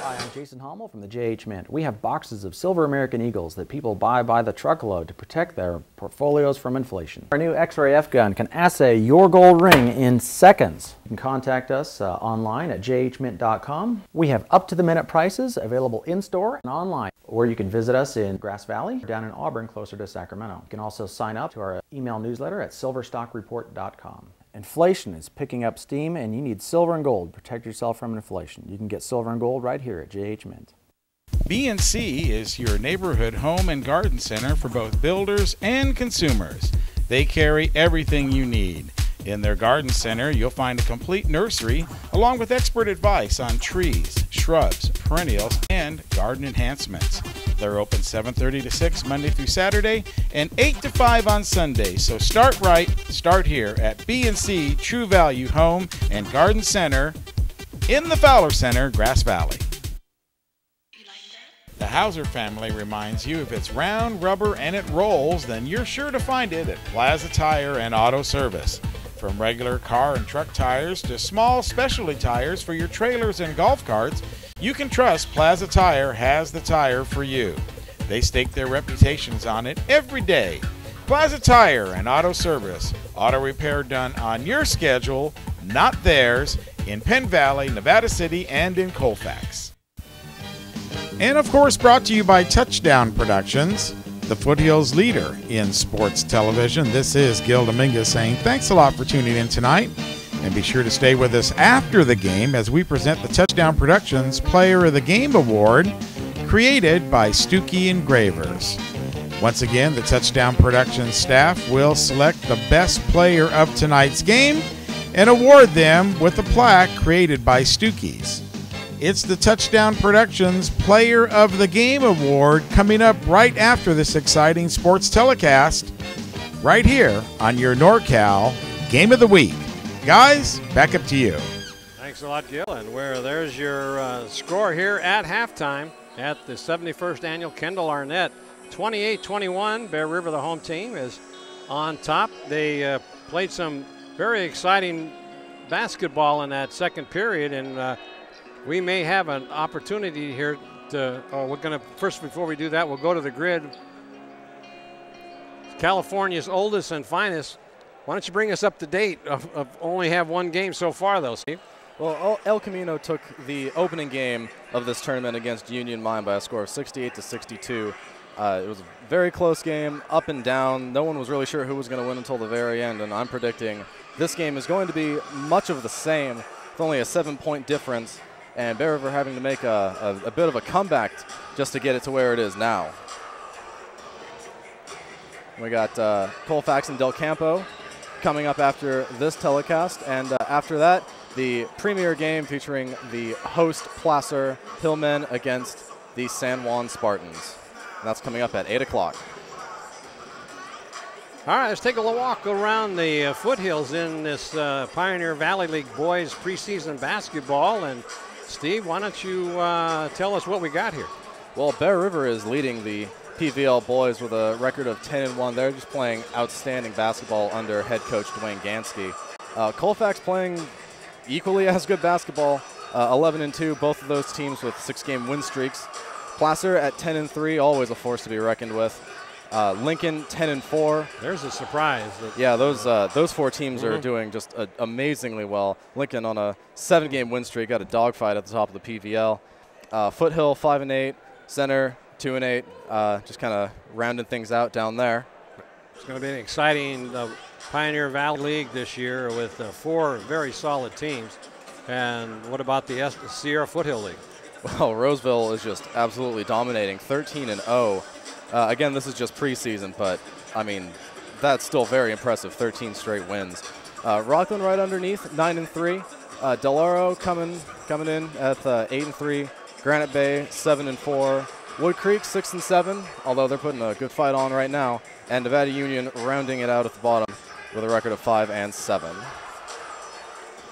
[SPEAKER 3] Hi, I'm Jason Hommel from the JH Mint. We have boxes of silver American Eagles that people buy by the truckload to protect their portfolios from inflation. Our new X-ray F-gun can assay your gold ring in seconds. You can contact us online at jhmint.com. We have up-to-the-minute prices available in-store and online, or you can visit us in Grass Valley or down in Auburn closer to Sacramento. You can also sign up to our email newsletter at silverstockreport.com. Inflation is picking up steam, and you need silver and gold to protect yourself from inflation. You can get silver and gold right here at JH Mint.
[SPEAKER 4] B&C is your neighborhood home and garden center for both builders and consumers. They carry everything you need. In their garden center, you'll find a complete nursery along with expert advice on trees, shrubs, perennials, and garden enhancements. They're open 7:30 to 6 Monday through Saturday and 8 to 5 on Sunday. So start right, start here at B&C True Value Home and Garden Center in the Fowler Center, Grass Valley. The Hauser family reminds you if it's round, rubber, and it rolls, then you're sure to find it at Plaza Tire and Auto Service. From regular car and truck tires to small specialty tires for your trailers and golf carts, you can trust Plaza Tire has the tire for you. They stake their reputations on it every day. Plaza Tire and Auto Service. Auto repair done on your schedule, not theirs, in Penn Valley, Nevada City, and in Colfax. And of course, brought to you by Touchdown Productions, the Foothills leader in sports television. This is Gil Dominguez saying thanks a lot for tuning in tonight. And be sure to stay with us after the game as we present the Touchdown Productions Player of the Game Award, created by Stuckey Engravers. Once again, the Touchdown Productions staff will select the best player of tonight's game and award them with a plaque created by Stuckey's. It's the Touchdown Productions Player of the Game Award coming up right after this exciting sports telecast, right here on your NorCal Game of the Week. Guys, back up to you.
[SPEAKER 1] Thanks a lot, Gil. And where there's your score here at halftime at the 71st Annual Kendall Arnett. 28-21, Bear River, the home team, is on top. They played some very exciting basketball in that second period, and we may have an opportunity here to, we're going to, first before we do that, we'll go to the grid. California's oldest and finest. Why don't you bring us up to date of only have one game so far, though, Steve?
[SPEAKER 2] Well, El Camino took the opening game of this tournament against Union Mine by a score of 68-62. It was a very close game, up and down. No one was really sure who was going to win until the very end, and I'm predicting this game is going to be much of the same, with only a 7-point difference, and Bear River having to make a bit of a comeback just to get it to where it is now. We got Colfax and Del Campo coming up after this telecast, and after that, the premier game featuring the host Placer Hillmen against the San Juan Spartans. And that's coming up at 8 o'clock.
[SPEAKER 1] All right, let's take a walk around the foothills in this Pioneer Valley League boys preseason basketball. And Steve, why don't you tell us what we got here?
[SPEAKER 2] Well, Bear River is leading the PVL boys with a record of 10-1. They're just playing outstanding basketball under head coach Dwayne Gansky. Colfax playing equally as good basketball, 11-2, both of those teams with 6-game win streaks. Placer at 10-3, always a force to be reckoned with. Lincoln 10-4.
[SPEAKER 1] There's a surprise.
[SPEAKER 2] Yeah, those four teams are doing just amazingly well. Lincoln on a 7-game win streak, got a dogfight at the top of the PVL. Foothill 5-8, Center 2-8, just kind of rounding things out down there.
[SPEAKER 1] It's going to be an exciting Pioneer Valley League this year with 4 very solid teams. And what about the Sierra Foothill League?
[SPEAKER 2] Well, Roseville is just absolutely dominating, 13-0. Again, this is just preseason, but, I mean, that's still very impressive, 13 straight wins. Rockland right underneath, 9-3. Delaro coming in at 8-3. Granite Bay, 7-4. Woodcreek, 6-7, although they're putting a good fight on right now. And Nevada Union rounding it out at the bottom with a record of 5-7.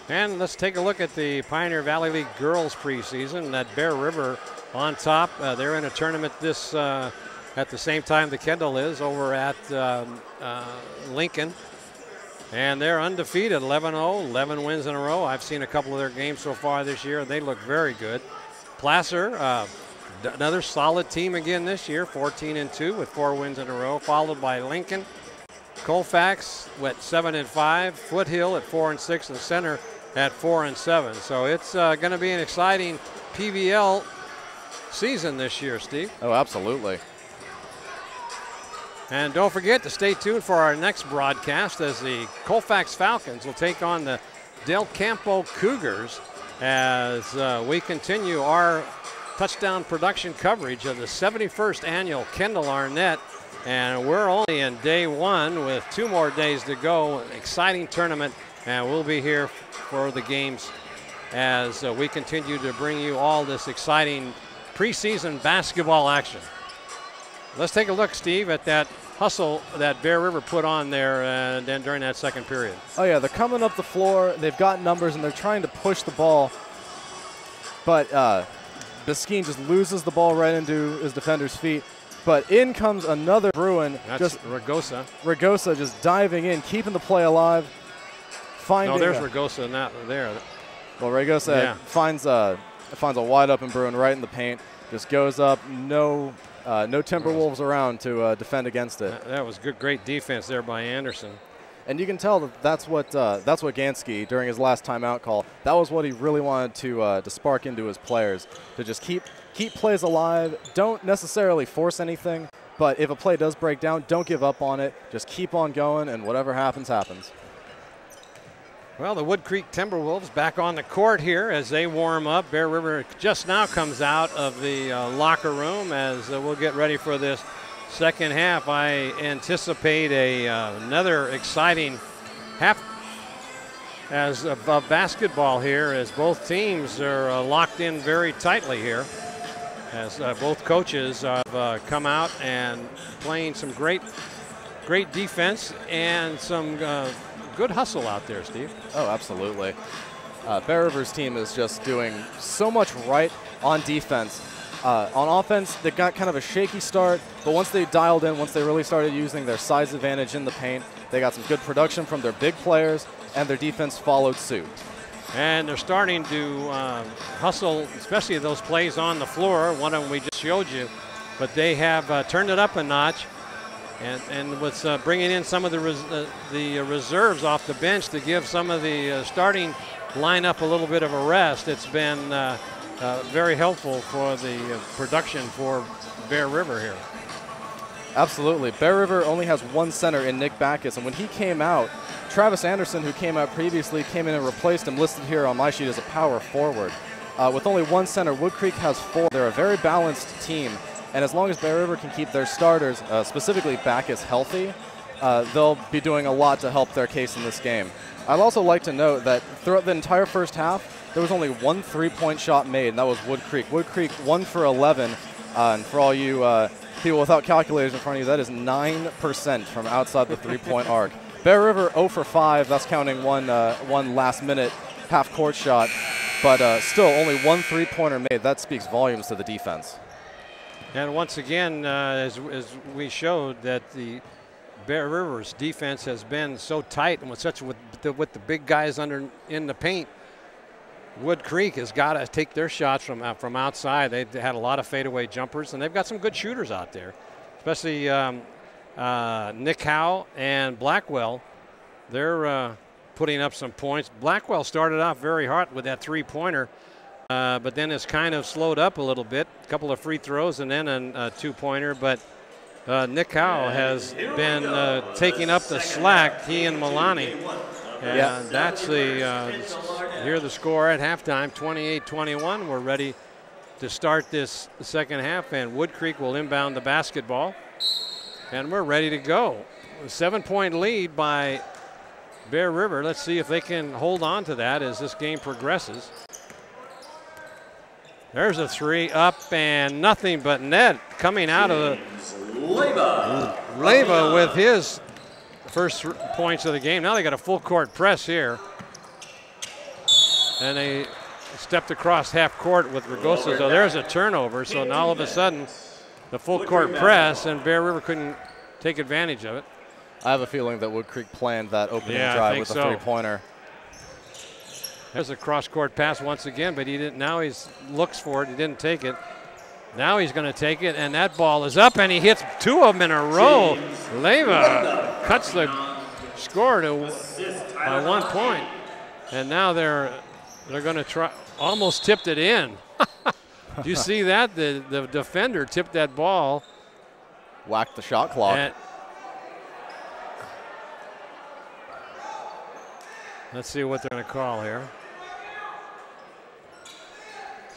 [SPEAKER 1] And let's take a look at the Pioneer Valley League girls preseason. That Bear River on top. They're in a tournament this at the same time the Kendall is over at Lincoln. And they're undefeated, 11-0, 11 wins in a row. I've seen a couple of their games so far this year. They look very good. Placer, another solid team again this year, 14-2 with 4 wins in a row, followed by Lincoln. Colfax at 7-5, Foothill at 4-6, and Center at 4-7. So it's going to be an exciting PVL season this year, Steve.
[SPEAKER 2] Oh, absolutely.
[SPEAKER 1] And don't forget to stay tuned for our next broadcast as the Colfax Falcons will take on the Del Campo Cougars as we continue our touchdown production coverage of the 71st Annual Kendall Arnett. And we're only in day 1 with 2 more days to go. An exciting tournament, and we'll be here for the games as we continue to bring you all this exciting preseason basketball action. Let's take a look, Steve, at that hustle that Bear River put on there then during that second period.
[SPEAKER 2] Oh, yeah, they're coming up the floor. They've got numbers, and they're trying to push the ball. But Biskeen just loses the ball right into his defender's feet. But in comes another Bruin.
[SPEAKER 1] That's Ragosa.
[SPEAKER 2] Ragosa just diving in, keeping the play alive.
[SPEAKER 1] No, there's Ragosa not there.
[SPEAKER 2] Well, Ragosa finds a wide open Bruin right in the paint. Just goes up. No Timberwolves around to defend against it.
[SPEAKER 1] That was good, great defense there by Anderson.
[SPEAKER 2] And you can tell that that's what Gansky, during his last timeout call, that was what he really wanted to spark into his players, to just keep plays alive. Don't necessarily force anything, but if a play does break down, don't give up on it. Just keep on going, and whatever happens, happens.
[SPEAKER 1] Well, the Woodcreek Timberwolves back on the court here as they warm up. Bear River just now comes out of the locker room as we'll get ready for this second half. I anticipate another exciting half of basketball here, as both teams are locked in very tightly here, as both coaches have come out and playing some great defense and some good hustle out there, Steve.
[SPEAKER 2] Oh, absolutely. Bear River's team is just doing so much right on defense. On offense, they got kind of a shaky start, but once they dialed in, once they really started using their size advantage in the paint, they got some good production from their big players, and their defense followed suit.
[SPEAKER 1] And they're starting to hustle, especially those plays on the floor. One of them we just showed you, but they have turned it up a notch, and with bringing in some of the reserves off the bench to give some of the starting lineup a little bit of a rest. It's been very helpful for the production for Bear River here.
[SPEAKER 2] Absolutely. Bear River only has one center in Nick Backus, and when he came out, Travis Anderson, who came out previously, came in and replaced him, listed here on my sheet as a power forward. With only one center, Woodcreek has four. They're a very balanced team, and as long as Bear River can keep their starters, specifically Backus, healthy, they'll be doing a lot to help their case in this game. I'd also like to note that throughout the entire first half, there was only one three-point shot made, and that was Woodcreek. Woodcreek 1 for 11, and for all you people without calculators in front of you, that is 9% from outside the three-point arc. Bear River 0 for 5, that's counting one last-minute half-court shot, but still only one three-pointer made. That speaks volumes to the defense.
[SPEAKER 1] And once again, as we showed, that the Bear River's defense has been so tight, and with the big guys in the paint, Woodcreek has got to take their shots from outside. They've had a lot of fadeaway jumpers, and they've got some good shooters out there, especially Nick Howe and Blackwell. They're putting up some points. Blackwell started off very hot with that three-pointer, but then it's kind of slowed up a little bit. A couple of free throws and then a two-pointer, but Nick Howe has been taking up the slack, he and Milani. And that's here's the score at halftime, 28-21. We're ready to start this second half, and Woodcreek will inbound the basketball. And we're ready to go. A 7-point lead by Bear River. Let's see if they can hold on to that as this game progresses. There's a three up and nothing but net coming out of the Leyva with his first points of the game. Now they got a full court press here. And they stepped across half court with Ragosa. So there's a turnover. So now all of a sudden the full court press, and Bear River couldn't take advantage of it.
[SPEAKER 2] I have a feeling that Woodcreek planned that opening drive with a three-pointer.
[SPEAKER 1] There's a cross-court pass once again, but he didn't. Now he looks for it. He didn't take it. Now he's going to take it, and that ball is up, and he hits two of them in a row. Leyva cuts the score by 1 point, and now they're going to try. Almost tipped it in. Do you see that? The defender tipped that ball.
[SPEAKER 2] Whacked the shot clock.
[SPEAKER 1] Let's see what they're going to call here.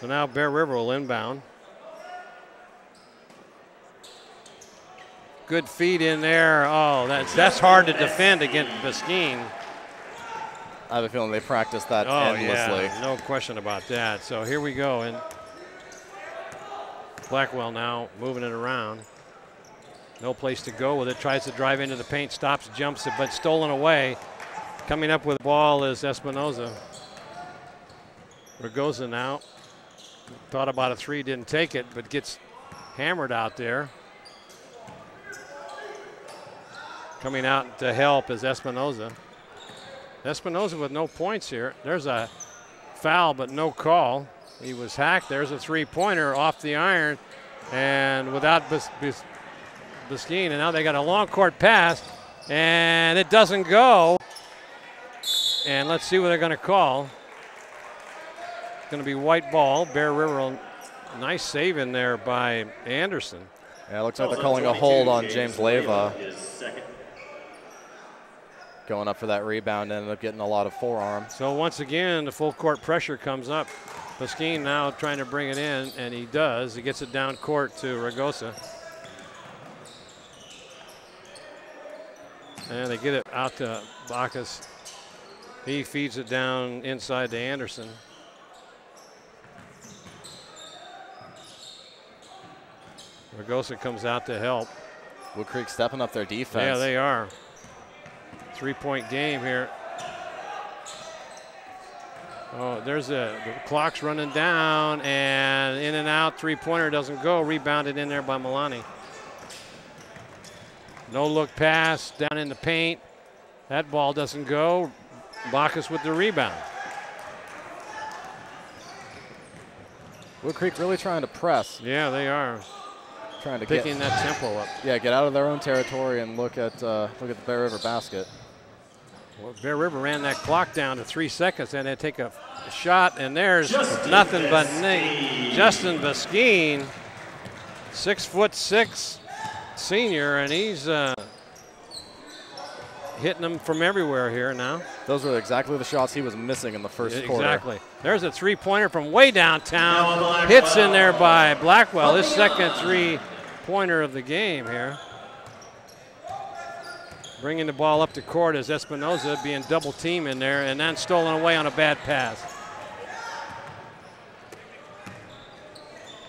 [SPEAKER 1] So now Bear River will inbound. Good feed in there. Oh, that's hard to defend against Biskine.
[SPEAKER 2] I have a feeling they practiced that endlessly.
[SPEAKER 1] Yeah, no question about that. So here we go. And Blackwell now moving it around. No place to go with it. Tries to drive into the paint, stops, jumps it, but stolen away. Coming up with the ball is Espinoza. Ragosa now. Thought about a three, didn't take it, but gets hammered out there. Coming out to help is Espinoza. Espinoza with no points here. There's a foul, but no call. He was hacked. There's a three-pointer off the iron, and without Biskine. And now they got a long court pass, and it doesn't go. And let's see what they're going to call. It's going to be white ball. Bear River, nice save in there by Anderson.
[SPEAKER 2] Yeah, it looks like they're calling a hold on James Leyva. Going up for that rebound, ended up getting a lot of forearm.
[SPEAKER 1] So once again, the full court pressure comes up. Biskine now trying to bring it in, and he does. He gets it down court to Ragosa. And they get it out to Bacchus. He feeds it down inside to Anderson. Ragosa comes out to help.
[SPEAKER 2] Woodcreek stepping up their defense.
[SPEAKER 1] Yeah, they are. 3-point game here. Oh, the clock's running down, and in and out, three-pointer doesn't go. Rebounded in there by Milani. No look pass down in the paint. That ball doesn't go. Bacchus with the rebound.
[SPEAKER 2] Woodcreek really trying to press.
[SPEAKER 1] Yeah, they are.
[SPEAKER 2] Trying to
[SPEAKER 1] picking that tempo up.
[SPEAKER 2] Yeah, get out of their own territory and look at the Bear River basket.
[SPEAKER 1] Well, Bear River ran that clock down to 3 seconds, and they take a shot, and there's nothing but Justin Beskeen, 6'6" senior, and he's hitting them from everywhere here now.
[SPEAKER 2] Those were exactly the shots he was missing in the first quarter.
[SPEAKER 1] Exactly. There's a three-pointer from way downtown. Hits in there by Blackwell, his second three-pointer of the game here. Bringing the ball up the court as Espinoza being double teamed in there, and then stolen away on a bad pass.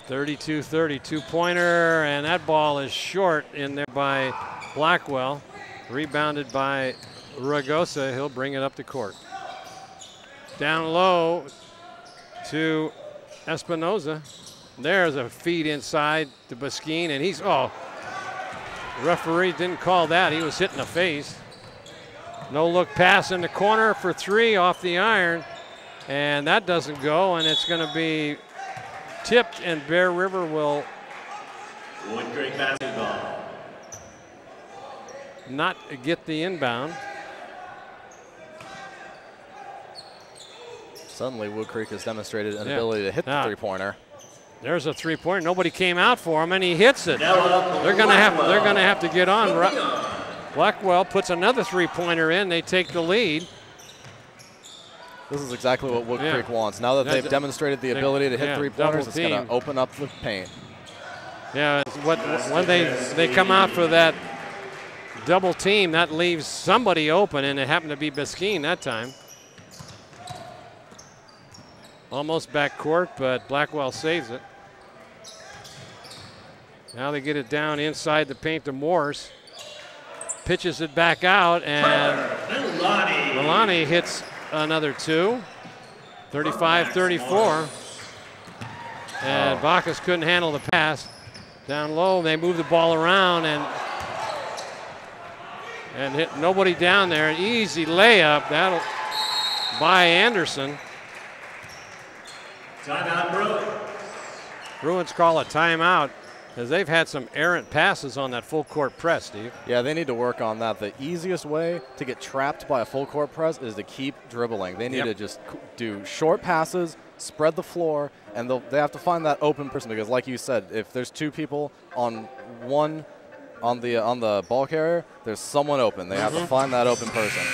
[SPEAKER 1] 32-30, two-pointer, and that ball is short in there by Blackwell. Rebounded by Ragosa. He'll bring it up the court. Down low to Espinoza. There's a feed inside to Beskeen, and he's, the referee didn't call that. He was hitting the face. No look pass in the corner for three off the iron, and that doesn't go, and it's going to be tipped, and Bear River will
[SPEAKER 5] Woodcreek basketball.
[SPEAKER 1] Not get the inbound.
[SPEAKER 2] Suddenly Woodcreek has demonstrated an ability to hit the three-pointer.
[SPEAKER 1] There's a three-pointer. Nobody came out for him, and he hits it. They're gonna have to get on. Blackwell puts another three-pointer in. They take the lead.
[SPEAKER 2] This is exactly what Woodcreek wants. Now that they've demonstrated the ability to hit three-pointers, it's going to open up the paint.
[SPEAKER 1] Yeah, when they come out for that double team, that leaves somebody open, and it happened to be Beskeen that time. Almost backcourt, but Blackwell saves it. Now they get it down inside the paint to Morse. Pitches it back out, and Milani hits another two. 35-34. And Bacchus couldn't handle the pass. Down low, they move the ball around and hit nobody down there. An easy layup that'll by Anderson.
[SPEAKER 5] Timeout, Bruins.
[SPEAKER 1] Bruins call a timeout as they've had some errant passes on that full court press, Steve.
[SPEAKER 2] Yeah, they need to work on that. The easiest way to get trapped by a full court press is to keep dribbling. They need to just do short passes, spread the floor, and they have to find that open person, because like you said, if there's two people on the ball carrier, there's someone open. They have to find that open person.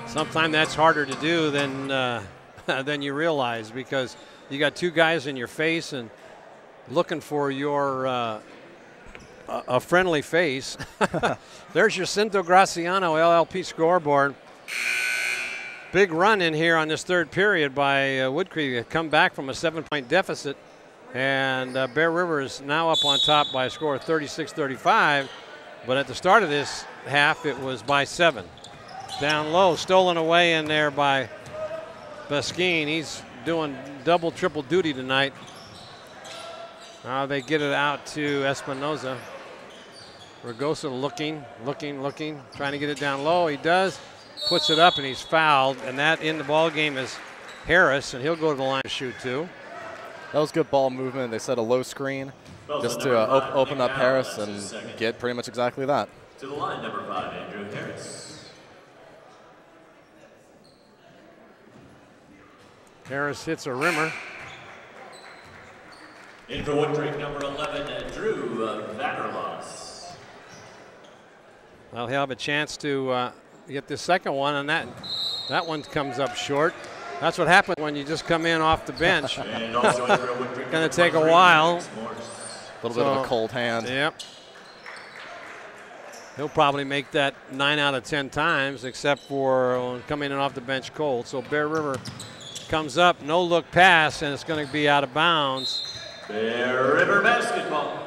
[SPEAKER 1] Sometimes that's harder to do than you realize, because you got two guys in your face and looking for your a friendly face. There's your Cinto Graciano LLP scoreboard. Big run in here on this third period by Woodcreek. Come back from a 7-point deficit, and Bear River is now up on top by a score of 36-35. But at the start of this half, it was by 7. Down low, stolen away in there by Beskeen. He's doing double, triple duty tonight. Now they get it out to Espinoza. Ragosa looking, trying to get it down low. He does, puts it up, and he's fouled. And that in the ball game is Harris, and he'll go to the line to shoot too.
[SPEAKER 2] That was good ball movement. They set a low screen just to open up Harris and get pretty much exactly that.
[SPEAKER 5] To the line, number 5, Andrew Harris.
[SPEAKER 1] Harris hits a rimmer.
[SPEAKER 5] In for Woodcreek, number 11, Drew Vanderloss.
[SPEAKER 1] Well, he'll have a chance to get the second one, and that one comes up short. That's what happens when you just come in off the bench. It's going to take a while.
[SPEAKER 2] A little bit of a cold hand.
[SPEAKER 1] Yep. He'll probably make that 9 out of 10 times, except for coming in off the bench cold. So Bear River comes up, no look pass, and it's going to be out of bounds.
[SPEAKER 5] Bear River basketball.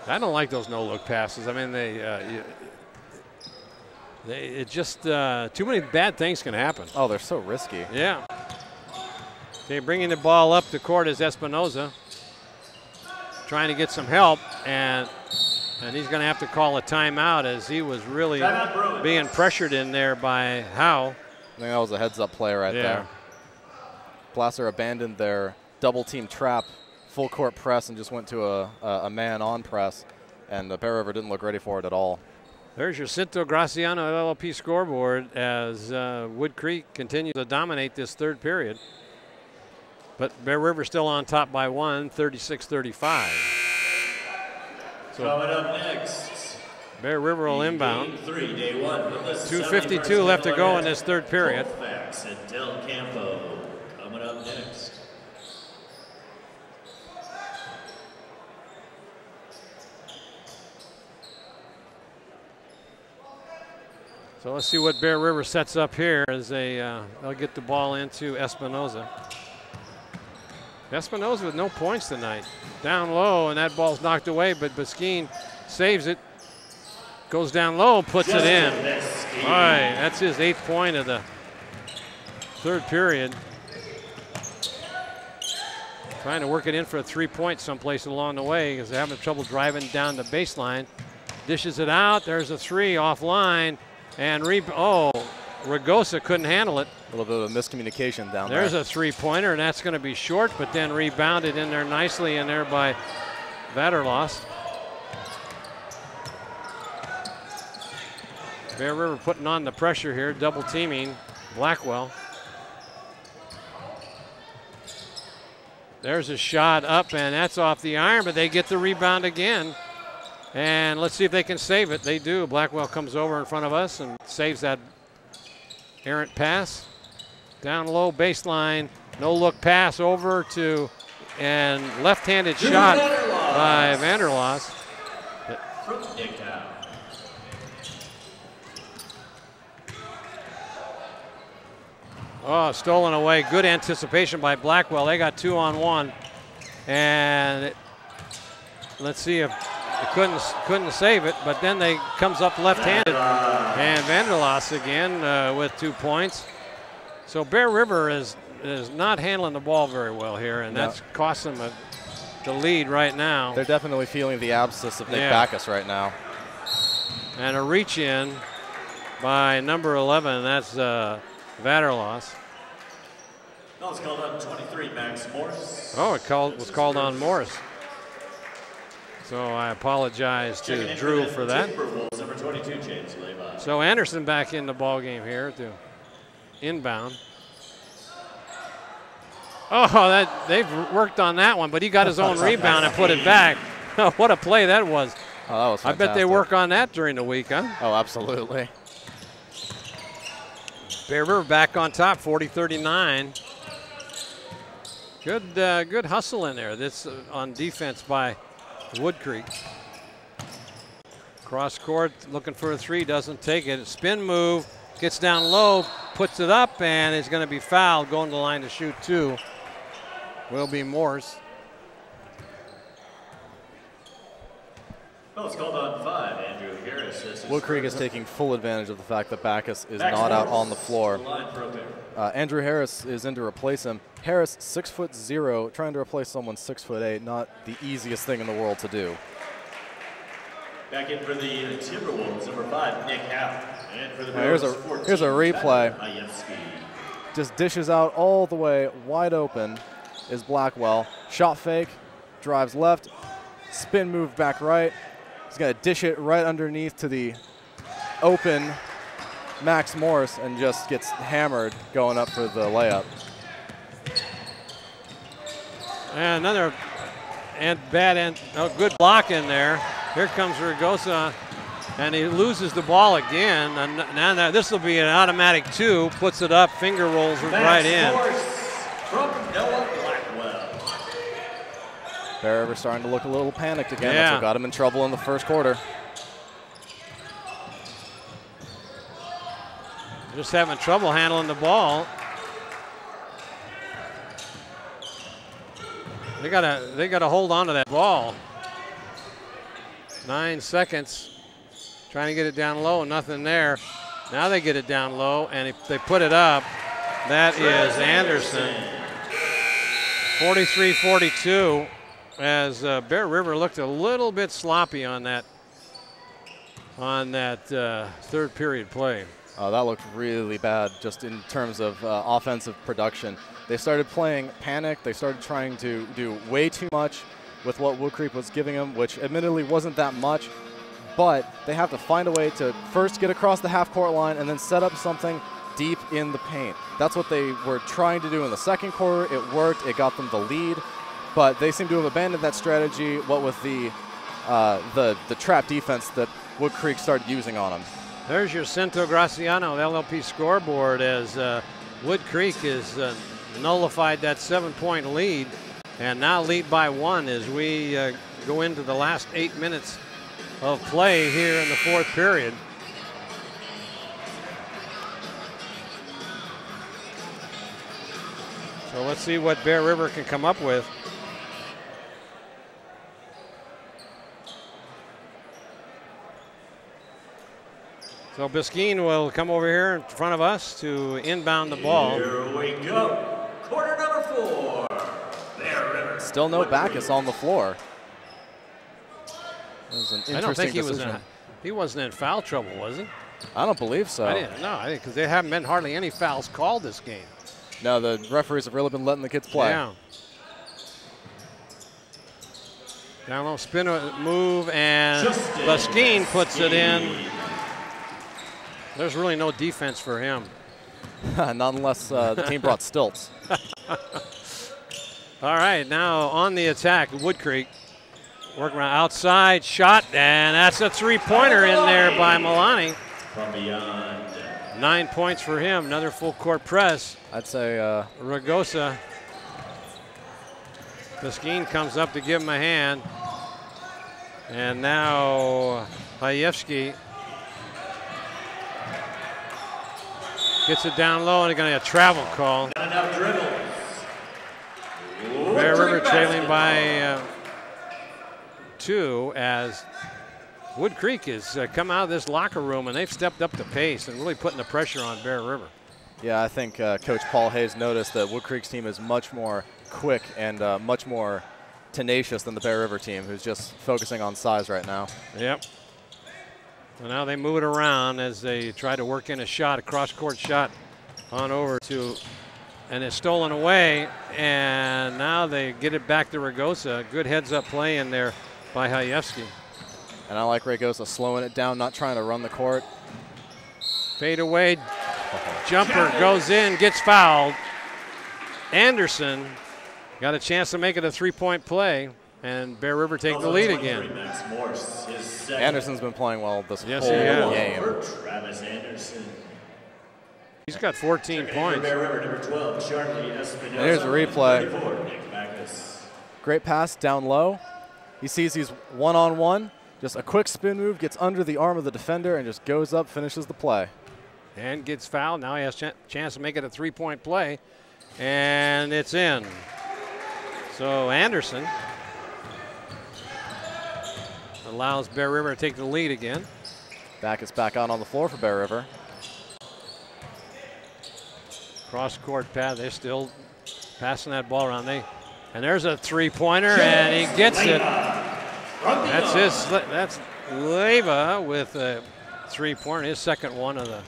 [SPEAKER 1] I don't like those no look passes. I mean, it just too many bad things can happen.
[SPEAKER 2] Oh, they're so risky.
[SPEAKER 1] Yeah. Okay, bringing the ball up the court is Espinoza, trying to get some help, and he's going to have to call a timeout as he was really being pressured in there by Howe.
[SPEAKER 2] I think that was a heads-up play right there. Placer abandoned their double-team trap, full-court press, and just went to a man-on press, and the Bear River didn't look ready for it at all.
[SPEAKER 1] There's your Cinto Graciano LLP scoreboard as Woodcreek continues to dominate this third period. But Bear River still on top by 1, 36-35. So
[SPEAKER 5] coming up next,
[SPEAKER 1] Bear River will inbound.
[SPEAKER 5] Game 3, day 1 of the
[SPEAKER 1] 2:52 left to go in this third period.
[SPEAKER 5] Colfax and Del Campo coming up next.
[SPEAKER 1] So let's see what Bear River sets up here as they'll get the ball into Espinoza. Espinoza with no points tonight. Down low, and that ball's knocked away, but Biskine saves it. Goes down low, puts it in. All right, that's his 8th point of the third period. Trying to work it in for a 3-point someplace along the way because they're having trouble driving down the baseline. Dishes it out. There's a 3 offline. And Ragosa couldn't handle it.
[SPEAKER 2] A little bit of miscommunication down there.
[SPEAKER 1] There's a 3-pointer, and that's going to be short, but then rebounded in there nicely in there by Vaterlost. Bear River putting on the pressure here, double teaming Blackwell. There's a shot up, and that's off the iron, but they get the rebound again. And let's see if they can save it. They do. Blackwell comes over in front of us and saves that errant pass. Down low baseline, no look pass over to, and left-handed shot by Vanderlost. Oh, stolen away. Good anticipation by Blackwell. They got 2-on-1. And let's see if they couldn't save it, but then they comes up left-handed. And Vanderlost again with 2 points. So Bear River is not handling the ball very well here, and that's cost them the lead right now.
[SPEAKER 2] They're definitely feeling the absence of Nick Backus right now.
[SPEAKER 1] And a reach in by number 11, that's Vaterlost.
[SPEAKER 5] No, it's called on 23, Max Morris.
[SPEAKER 1] Oh, it was called on Morris. So I apologize to Drew for that.
[SPEAKER 5] Timberwolves, number 22, James Leva.
[SPEAKER 1] So Anderson back in the ball game here to inbound. Oh, they've worked on that one, but he got his own rebound and put it back. What a play that was.
[SPEAKER 2] Oh, that was fantastic.
[SPEAKER 1] I bet they work on that during the week, huh?
[SPEAKER 2] Oh, absolutely.
[SPEAKER 1] Bear River back on top, 40-39. Good hustle in there. This on defense by Woodcreek. Cross court, looking for a 3, doesn't take it. Spin move, gets down low, puts it up, and is going to be fouled. Going to the line to shoot 2 will be Morse.
[SPEAKER 5] Well, it's called on 5, Andrew Harris.
[SPEAKER 2] Woodcreek is taking full advantage of the fact that Backus is not out on the floor. Andrew Harris is in to replace him. Harris, 6'0", trying to replace someone 6'8", not the easiest thing in the world to do.
[SPEAKER 5] Back in for the Timberwolves, number 5, Nick Howe. And for the
[SPEAKER 2] here's a replay. Just dishes out all the way wide open is Blackwell. Shot fake, drives left, spin move back right. He's going to dish it right underneath to the open Max Morris and just gets hammered going up for the layup.
[SPEAKER 1] And another good block in there. Here comes Ragosa, and he loses the ball again. And now this will be an automatic 2. Puts it up, finger rolls it right in.
[SPEAKER 5] From Noah Blackwell.
[SPEAKER 2] Bear River starting to look a little panicked again. That's what got him in trouble in the first quarter.
[SPEAKER 1] just having trouble handling the ball. They gotta hold on to that ball. 9 seconds. Trying to get it down low, nothing there. Now they get it down low, and if they put it up, that is Anderson. 43-42, as Bear River looked a little bit sloppy on that third period play.
[SPEAKER 2] Oh, that looked really bad just in terms of offensive production. They started playing panic. They started trying to do way too much with what Woodcreek was giving them, which admittedly wasn't that much, but they have to find a way to first get across the half-court line and then set up something deep in the paint. That's what they were trying to do in the second quarter. It worked. It got them the lead, but they seem to have abandoned that strategy, what with the trap defense that Woodcreek started using on them.
[SPEAKER 1] There's your Cinto Graciano LLP scoreboard as Woodcreek has nullified that 7-point lead and now lead by 1 as we go into the last 8 minutes of play here in the fourth period. So let's see what Bear River can come up with. So Biskine will come over here in front of us to inbound the ball.
[SPEAKER 5] Here we go. Quarter number 4. Bear River.
[SPEAKER 2] Still no Backus on the floor. That was an interesting
[SPEAKER 1] I don't think
[SPEAKER 2] decision.
[SPEAKER 1] he wasn't in foul trouble, was he?
[SPEAKER 2] I don't believe so.
[SPEAKER 1] I didn't. No, I think because there haven't been hardly any fouls called this game.
[SPEAKER 2] No, the referees have really been letting the kids play.
[SPEAKER 1] Yeah. Down low, spin move, and Biskine puts it in. There's really no defense for him.
[SPEAKER 2] Not unless the team brought stilts.
[SPEAKER 1] All right, now on the attack, Woodcreek. Working around outside, shot, and that's a three-pointer in there by Milani.
[SPEAKER 5] From beyond.
[SPEAKER 1] 9 points for him, another full court press.
[SPEAKER 2] I'd say
[SPEAKER 1] Ragosa. Biskine comes up to give him a hand. And now Hayevsky gets it down low, and they're going to get a travel call.
[SPEAKER 5] Not enough dribbles.
[SPEAKER 1] Bear River trailing by 2 as Woodcreek has come out of this locker room, and they've stepped up the pace and really putting the pressure on Bear River.
[SPEAKER 2] Yeah, I think Coach Paul Hayes noticed that Woodcreek's team is much more quick and much more tenacious than the Bear River team, who's just focusing on size right now.
[SPEAKER 1] Yep. So now they move it around as they try to work in a shot, a cross-court shot on over to, and it's stolen away, and now they get it back to Ragosa. Good heads-up play in there by Hayevsky.
[SPEAKER 2] And I like Ragosa slowing it down, not trying to run the court.
[SPEAKER 1] Fade away, jumper goes in, gets fouled. Anderson got a chance to make it a three-point play, and Bear River take the lead again.
[SPEAKER 2] Anderson's been playing well this whole game.
[SPEAKER 5] Travis Anderson.
[SPEAKER 1] He's got 14 points.
[SPEAKER 5] Bear River, number 12, Charlie Espinosa.
[SPEAKER 2] And here's a replay.
[SPEAKER 5] 24,
[SPEAKER 2] Great pass down low. He sees he's one-on-one. Just a quick spin move, gets under the arm of the defender, and just goes up, finishes the play.
[SPEAKER 1] And gets fouled. Now he has a chance to make it a three-point play, and it's in. So Anderson allows Bear River to take the lead again.
[SPEAKER 2] Backus back out on the floor for Bear River.
[SPEAKER 1] Cross-court pass. They're still passing that ball around. And there's a three-pointer, and he gets it. That's Leyva with a three-pointer, his second one of the.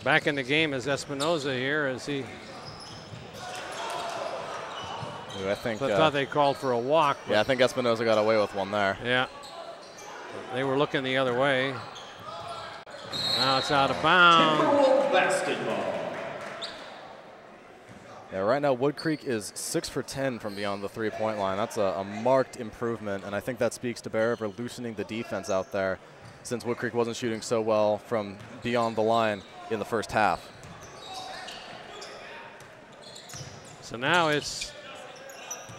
[SPEAKER 1] Back in the game is Espinoza here as he.
[SPEAKER 2] I think
[SPEAKER 1] thought they called for a walk.
[SPEAKER 2] Yeah, I think Espinoza got away with one there.
[SPEAKER 1] Yeah. They were looking the other way. Now it's out of bounds.
[SPEAKER 5] Timberwolves basketball.
[SPEAKER 2] Yeah, right now Woodcreek is 6 for 10 from beyond the three-point line. That's a marked improvement, and I think that speaks to Bear River loosening the defense out there since Woodcreek wasn't shooting so well from beyond the line in the first half.
[SPEAKER 1] So now it's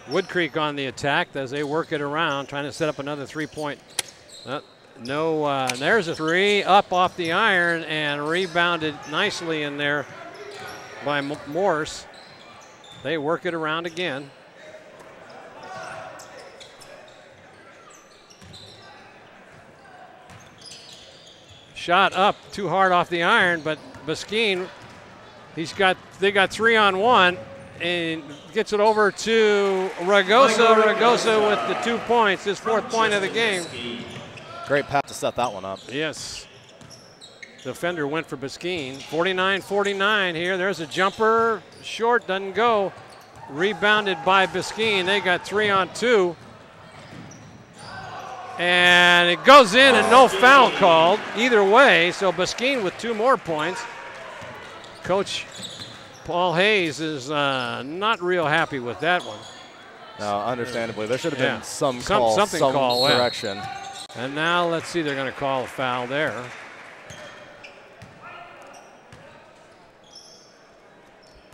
[SPEAKER 1] Woodcreek on the attack as they work it around, trying to set up another three-point. No, there's a three up off the iron and rebounded nicely in there by Morse. They work it around again. Shot up too hard off the iron, but Biskine, they got 3-on-1 and gets it over to Ragosa. Ragosa with the 2 points, his 4th point of the game.
[SPEAKER 2] Great pass to set that one up.
[SPEAKER 1] Yes. The defender went for Biskine. 49-49 here. There's a jumper. Short, doesn't go. Rebounded by Biskine. They got 3-on-2. And it goes in and no foul called either way. So Biskine with 2 more points. Coach Paul Hayes is not real happy with that one.
[SPEAKER 2] No, understandably. There should have been some call, some direction.
[SPEAKER 1] Yeah. And now let's see, they're going to call a foul there.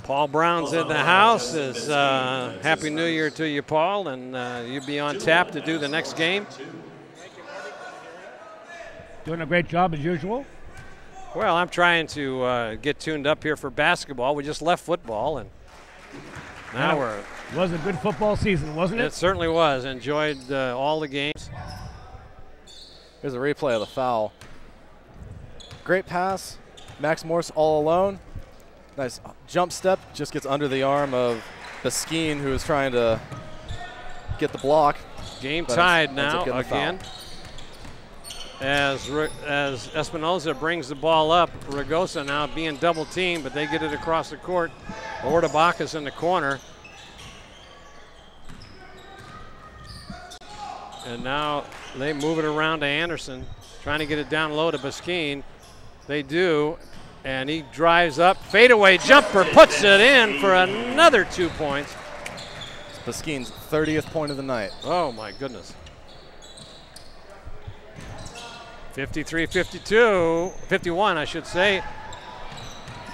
[SPEAKER 1] Paul Brown's in the house. Happy New Year to you, Paul, and you'll be on tap to do the next game.
[SPEAKER 6] Doing a great job as usual.
[SPEAKER 1] Well, I'm trying to get tuned up here for basketball. We just left football, and now
[SPEAKER 6] it was a good football season, wasn't it?
[SPEAKER 1] It certainly was. Enjoyed all the games.
[SPEAKER 2] Here's a replay of the foul. Great pass. Max Morse all alone. Nice jump step. Just gets under the arm of Biskine, who is trying to get the block.
[SPEAKER 1] Game tied now again. As Espinoza brings the ball up, Ragosa now being double teamed, but they get it across the court. Over to Bacchus in the corner. And now they move it around to Anderson, trying to get it down low to Biskine. They do, and he drives up, fadeaway jumper, puts it in for another 2 points.
[SPEAKER 2] It's Biskine's 30th point of the night.
[SPEAKER 1] Oh my goodness. 53-52, 51 I should say.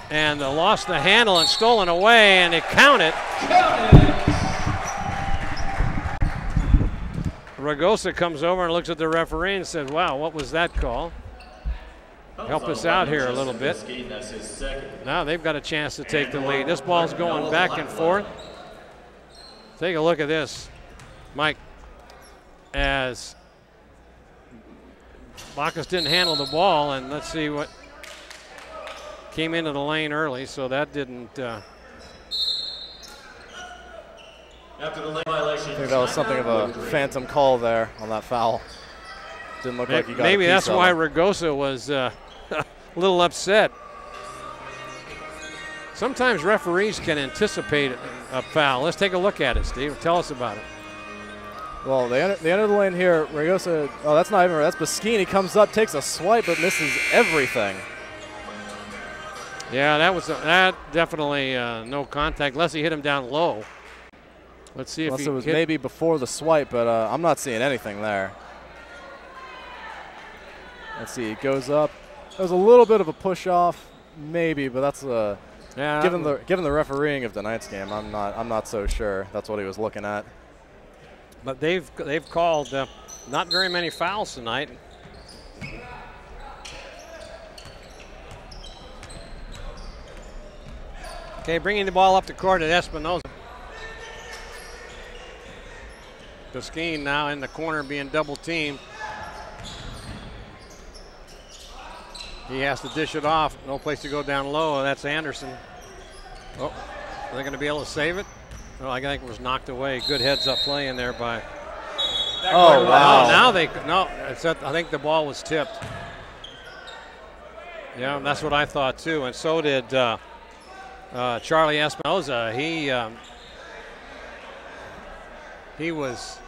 [SPEAKER 1] And lost the handle and stolen away, and it counted. Ragosa comes over and looks at the referee and says, wow, what was that call? Help us out here a little bit. Now they've got a chance to take the lead. This ball's going back and forth. Take a look at this, Mike, as Bacchus didn't handle the ball, and let's see what came into the lane early, so that didn't.
[SPEAKER 5] After the lane violation,
[SPEAKER 2] I think that was something of a phantom call there on that foul. Didn't look like he got
[SPEAKER 1] maybe
[SPEAKER 2] a piece
[SPEAKER 1] that's why Ragosa was a little upset. Sometimes referees can anticipate a foul. Let's take a look at it, Steve. Tell us about it.
[SPEAKER 2] Well, they enter the lane here. Ragosa, oh, that's not even right. That's Biskine. He comes up, takes a swipe, but misses everything.
[SPEAKER 1] Yeah, that definitely no contact, unless he hit him down low. Let's see
[SPEAKER 2] Unless
[SPEAKER 1] if he
[SPEAKER 2] it was maybe before the swipe, but I'm not seeing anything there. Let's see, he goes up. There was a little bit of a push off, maybe, but that's given the refereeing of tonight's game, I'm not so sure that's what he was looking at.
[SPEAKER 1] But they've called not very many fouls tonight. Okay, bringing the ball up the court at Espinoza. Biskine now in the corner being double teamed. He has to dish it off. No place to go down low. That's Anderson. Oh, are they going to be able to save it? Oh, I think it was knocked away. Good heads-up play in there by.
[SPEAKER 2] Oh wow!
[SPEAKER 1] I think the ball was tipped. Yeah, that's what I thought too, and so did Charlie Espinoza. He was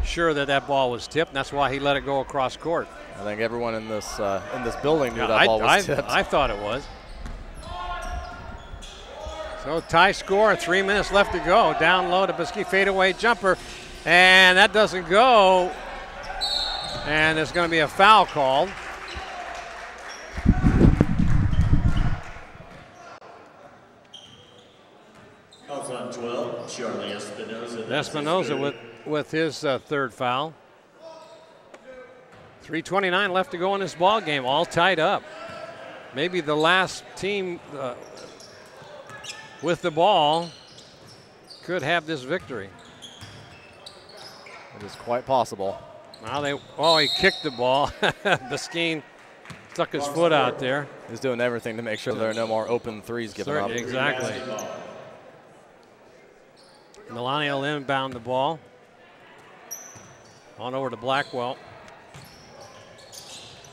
[SPEAKER 1] sure that ball was tipped, and that's why he let it go across court.
[SPEAKER 2] I think everyone in this building knew that ball was tipped.
[SPEAKER 1] I thought it was. So tie score, 3 minutes left to go. Down low to Biskine, fadeaway jumper, and that doesn't go. And there's going to be a foul called.
[SPEAKER 5] Calls on 12, Charlie Espinoza.
[SPEAKER 1] Espinoza with his third foul. 3:29 left to go in this ball game, all tied up. Maybe the last team with the ball could have this victory.
[SPEAKER 2] It is quite possible.
[SPEAKER 1] Now he kicked the ball. Biskine stuck his foot out there.
[SPEAKER 2] He's doing everything to make sure there are no more open threes given up.
[SPEAKER 1] Exactly. Milani will inbound the ball. On over to Blackwell.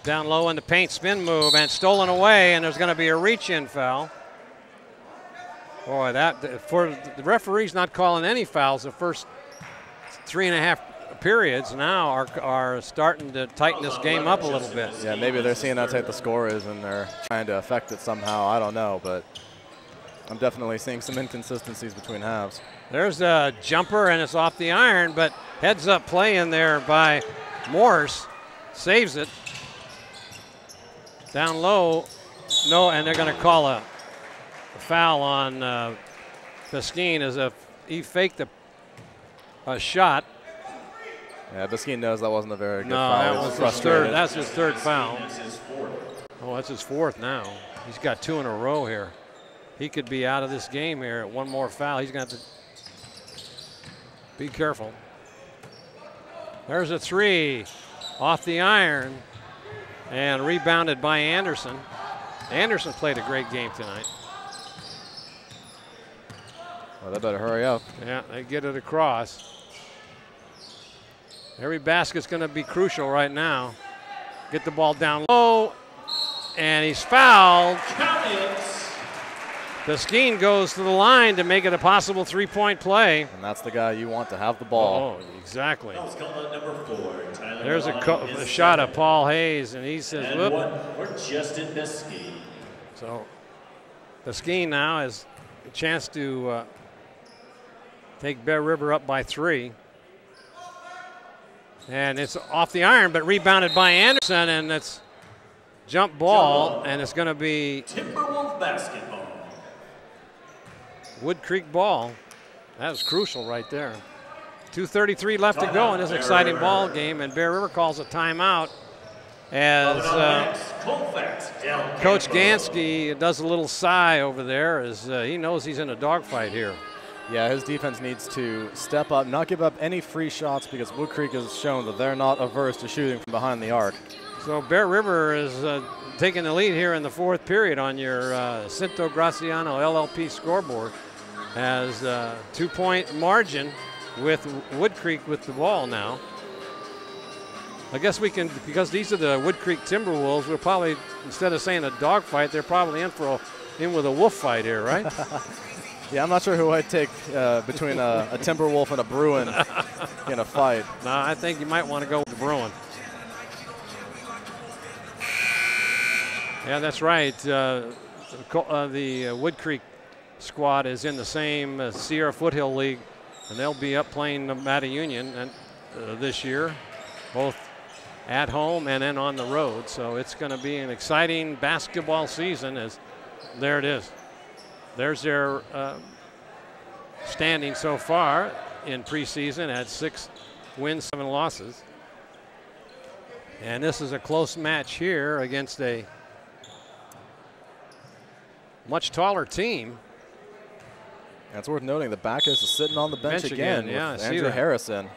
[SPEAKER 1] Down low in the paint, spin move, and stolen away, and there's going to be a reach-in foul. Boy, for the referee's not calling any fouls the first 3.5 periods now are starting to tighten this game up a little bit.
[SPEAKER 2] Yeah, maybe they're seeing how tight the score is and they're trying to affect it somehow. I don't know, but I'm definitely seeing some inconsistencies between halves.
[SPEAKER 1] There's a jumper, and it's off the iron, but heads-up play in there by Morse. Saves it. Down low, no, and they're going to call a foul on Biskine as if he faked a shot.
[SPEAKER 2] Yeah, Biskine knows that wasn't a very good
[SPEAKER 1] foul.
[SPEAKER 2] No,
[SPEAKER 1] that's his third foul. Oh, that's his fourth now. He's got 2 in a row here. He could be out of this game here at one more foul. He's going to have to be careful. There's a 3 off the iron and rebounded by Anderson. Anderson played a great game tonight.
[SPEAKER 2] Well, they better hurry up.
[SPEAKER 1] Yeah, they get it across. Every basket's going to be crucial right now. Get the ball down low, and he's fouled. Biskine goes to the line to make it a possible 3-point play.
[SPEAKER 2] And that's the guy you want to have the ball.
[SPEAKER 1] Oh, exactly. There's a shot of Paul Hayes, and he says, whoop. So Biskine now has a chance to take Bear River up by 3. And it's off the iron, but rebounded by Anderson, and it's jump ball, and it's going to be
[SPEAKER 5] Timberwolves basketball.
[SPEAKER 1] Woodcreek ball. That was crucial right there. 2:33 left to go in this exciting ball game, and Bear River calls a timeout as Coach Gansky does a little sigh over there as he knows he's in a dogfight here.
[SPEAKER 2] Yeah, his defense needs to step up, not give up any free shots because Woodcreek has shown that they're not averse to shooting from behind the arc.
[SPEAKER 1] So Bear River is taking the lead here in the 4th period on your Cinto Graciano LLP scoreboard as a 2-point margin with Woodcreek with the ball now. I guess we can, because these are the Woodcreek Timberwolves, we're probably, instead of saying a dogfight, they're probably in with a wolf fight here, right?
[SPEAKER 2] Yeah, I'm not sure who I'd take between a Timberwolf and a Bruin in a fight.
[SPEAKER 1] No, I think you might want to go with the Bruin. Yeah, that's right. The Woodcreek squad is in the same Sierra Foothill League, and they'll be up playing Nevada Union and, this year, both at home and then on the road. So it's going to be an exciting basketball season. As there it is. There's their standing so far in preseason at 6 wins, 7 losses. And this is a close match here against a much taller team.
[SPEAKER 2] And it's worth noting that Backus is sitting on the bench again with
[SPEAKER 1] yeah,
[SPEAKER 2] Andrew Harrison.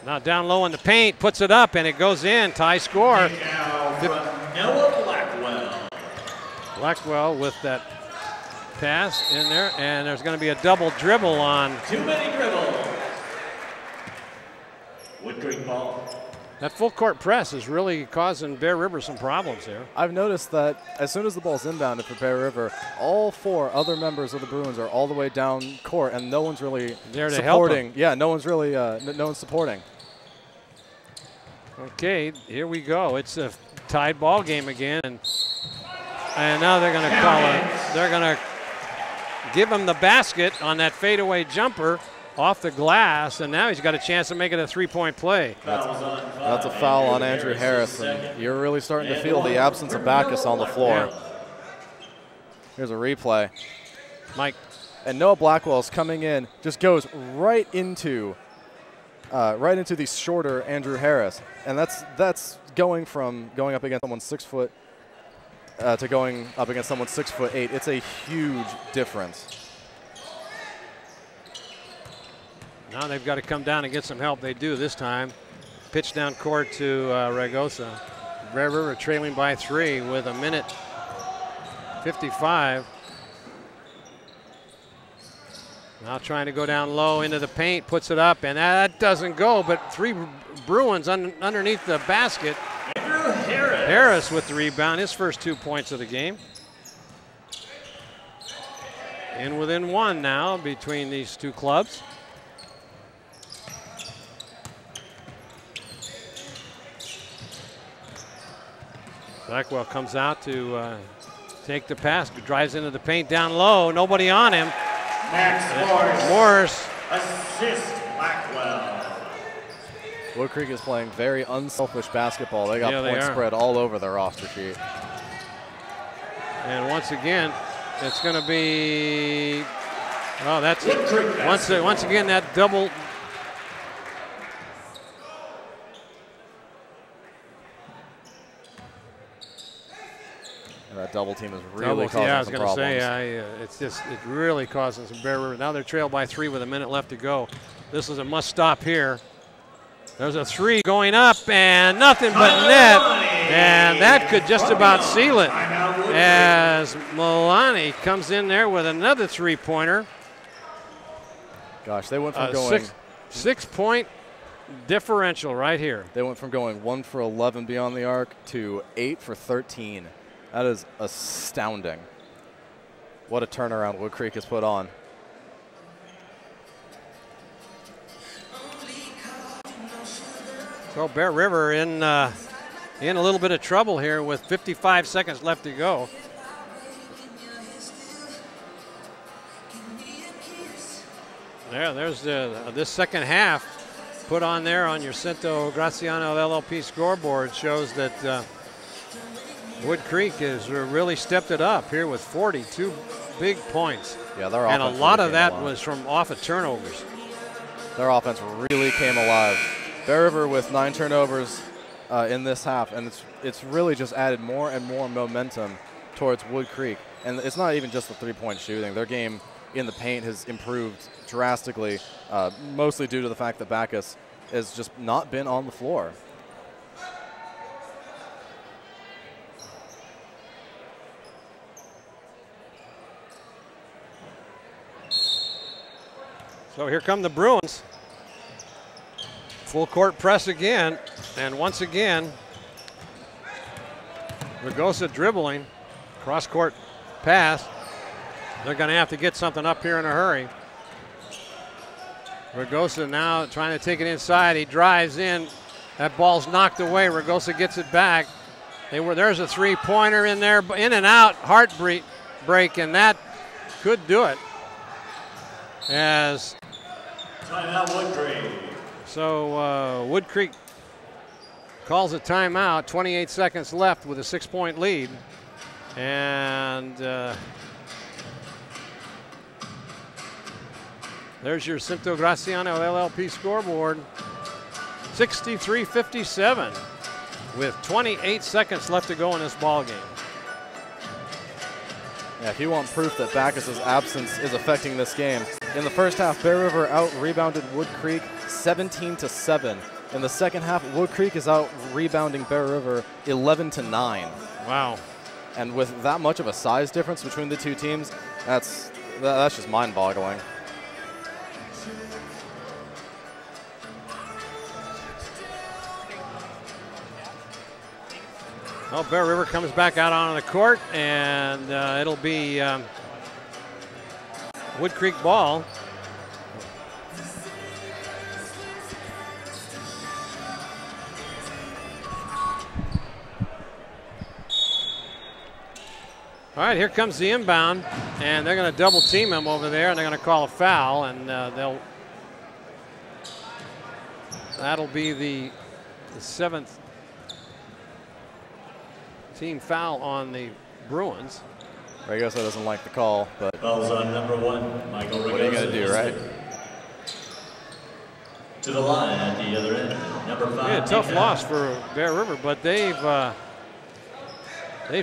[SPEAKER 1] Now down low in the paint, puts it up, and it goes in. Tie score.
[SPEAKER 5] Noah Blackwell.
[SPEAKER 1] Blackwell with that pass in there, and there's going to be a double dribble on.
[SPEAKER 5] Too many dribbles. Woodcreek ball.
[SPEAKER 1] That full court press is really causing Bear River some problems here.
[SPEAKER 2] I've noticed that as soon as the ball's inbounded for Bear River, all 4 other members of the Bruins are all the way down court, and no one's really
[SPEAKER 1] there to
[SPEAKER 2] supporting.
[SPEAKER 1] Help them.
[SPEAKER 2] Yeah, no one's really no one's supporting.
[SPEAKER 1] Okay, here we go. It's a tied ball game again, and now they're going to call it. They're going to give him the basket on that fadeaway jumper off the glass, and now he's got a chance to make it a 3-point play.
[SPEAKER 2] That's a foul on Andrew Harrison. You're really starting to feel the absence of Backus on the floor.
[SPEAKER 1] Yeah.
[SPEAKER 2] Here's a replay.
[SPEAKER 1] Mike
[SPEAKER 2] And Noah Blackwell's coming in, just goes right into the shorter Andrew Harris. And that's going up against someone 6 foot to going up against someone 6'8". It's a huge difference.
[SPEAKER 1] Now they've got to come down and get some help. They do this time. Pitch down court to Ragosa. Bear River trailing by 3 with 1:55. Now trying to go down low into the paint, puts it up, and that doesn't go, but 3 Bruins underneath the basket.
[SPEAKER 5] Andrew Harris.
[SPEAKER 1] Harris with the rebound, his first 2 points of the game. And within 1 now between these 2 clubs. Blackwell comes out to take the pass, drives into the paint down low, nobody on him.
[SPEAKER 5] Max
[SPEAKER 1] Morse.
[SPEAKER 5] Assist Blackwell.
[SPEAKER 2] Woodcreek is playing very unselfish basketball. They got
[SPEAKER 1] Yeah,
[SPEAKER 2] points
[SPEAKER 1] they are.
[SPEAKER 2] spread all over their roster sheet.
[SPEAKER 1] And once again, it's going to be, oh, that's once again that double.
[SPEAKER 2] And that double team is really causing
[SPEAKER 1] Yeah, I was
[SPEAKER 2] some
[SPEAKER 1] going to
[SPEAKER 2] problems.
[SPEAKER 1] say, it really causing some Bear River. Now they're trailed by 3 with a minute left to go. This is a must stop here. There's a 3 going up and nothing but net. And that could just about seal it as Milani comes in there with another 3-pointer.
[SPEAKER 2] Gosh, they went from going
[SPEAKER 1] 6-point differential right here.
[SPEAKER 2] They went from going 1 for 11 beyond the arc to 8 for 13. That is astounding. What a turnaround Woodcreek has put on.
[SPEAKER 1] So Bear River in a little bit of trouble here with 55 seconds left to go. There's this second half put on there on your Cinto Graciano LLP scoreboard shows that Woodcreek has really stepped it up here with 42 big points.
[SPEAKER 2] Yeah, their
[SPEAKER 1] and a
[SPEAKER 2] offense
[SPEAKER 1] lot
[SPEAKER 2] really
[SPEAKER 1] of that
[SPEAKER 2] came alive.
[SPEAKER 1] was from off of turnovers.
[SPEAKER 2] Their offense really came alive. Bear River with 9 turnovers in this half, and it's really just added more and more momentum towards Woodcreek. And it's not even just the 3-point shooting. Their game in the paint has improved drastically, mostly due to the fact that Backus has just not been on the floor.
[SPEAKER 1] So here come the Bruins. Full court press again, and once again, Ragosa dribbling, cross court pass. They're going to have to get something up here in a hurry. Ragosa now trying to take it inside. He drives in. That ball's knocked away. Ragosa gets it back. There's a 3-pointer in there, in and out, heartbreak, and that could do it. As
[SPEAKER 5] Timeout Woodcreek.
[SPEAKER 1] so Woodcreek calls a timeout. 28 seconds left with a 6-point lead, and there's your Cinto Graciano LLP scoreboard. 63-57 with 28 seconds left to go in this ball game.
[SPEAKER 2] Yeah, if you want proof that Backus's absence is affecting this game, in the first half, Bear River out-rebounded Woodcreek 17-7. In the second half, Woodcreek is out-rebounding Bear River 11-9.
[SPEAKER 1] Wow.
[SPEAKER 2] And with that much of a size difference between the two teams, that's just mind-boggling.
[SPEAKER 1] Well, Bear River comes back out on the court, and it'll be Woodcreek ball. All right, here comes the inbound, and they're going to double team him over there, and they're going to call a foul, and that'll be the 7th team foul on the Bruins.
[SPEAKER 2] Regosa doesn't like the call, but
[SPEAKER 5] Fouls on number 1, Michael Regosa.
[SPEAKER 2] what are you going to do, right?
[SPEAKER 5] To the line at the other end, number 5.
[SPEAKER 1] Yeah, tough loss for Bear River, but they've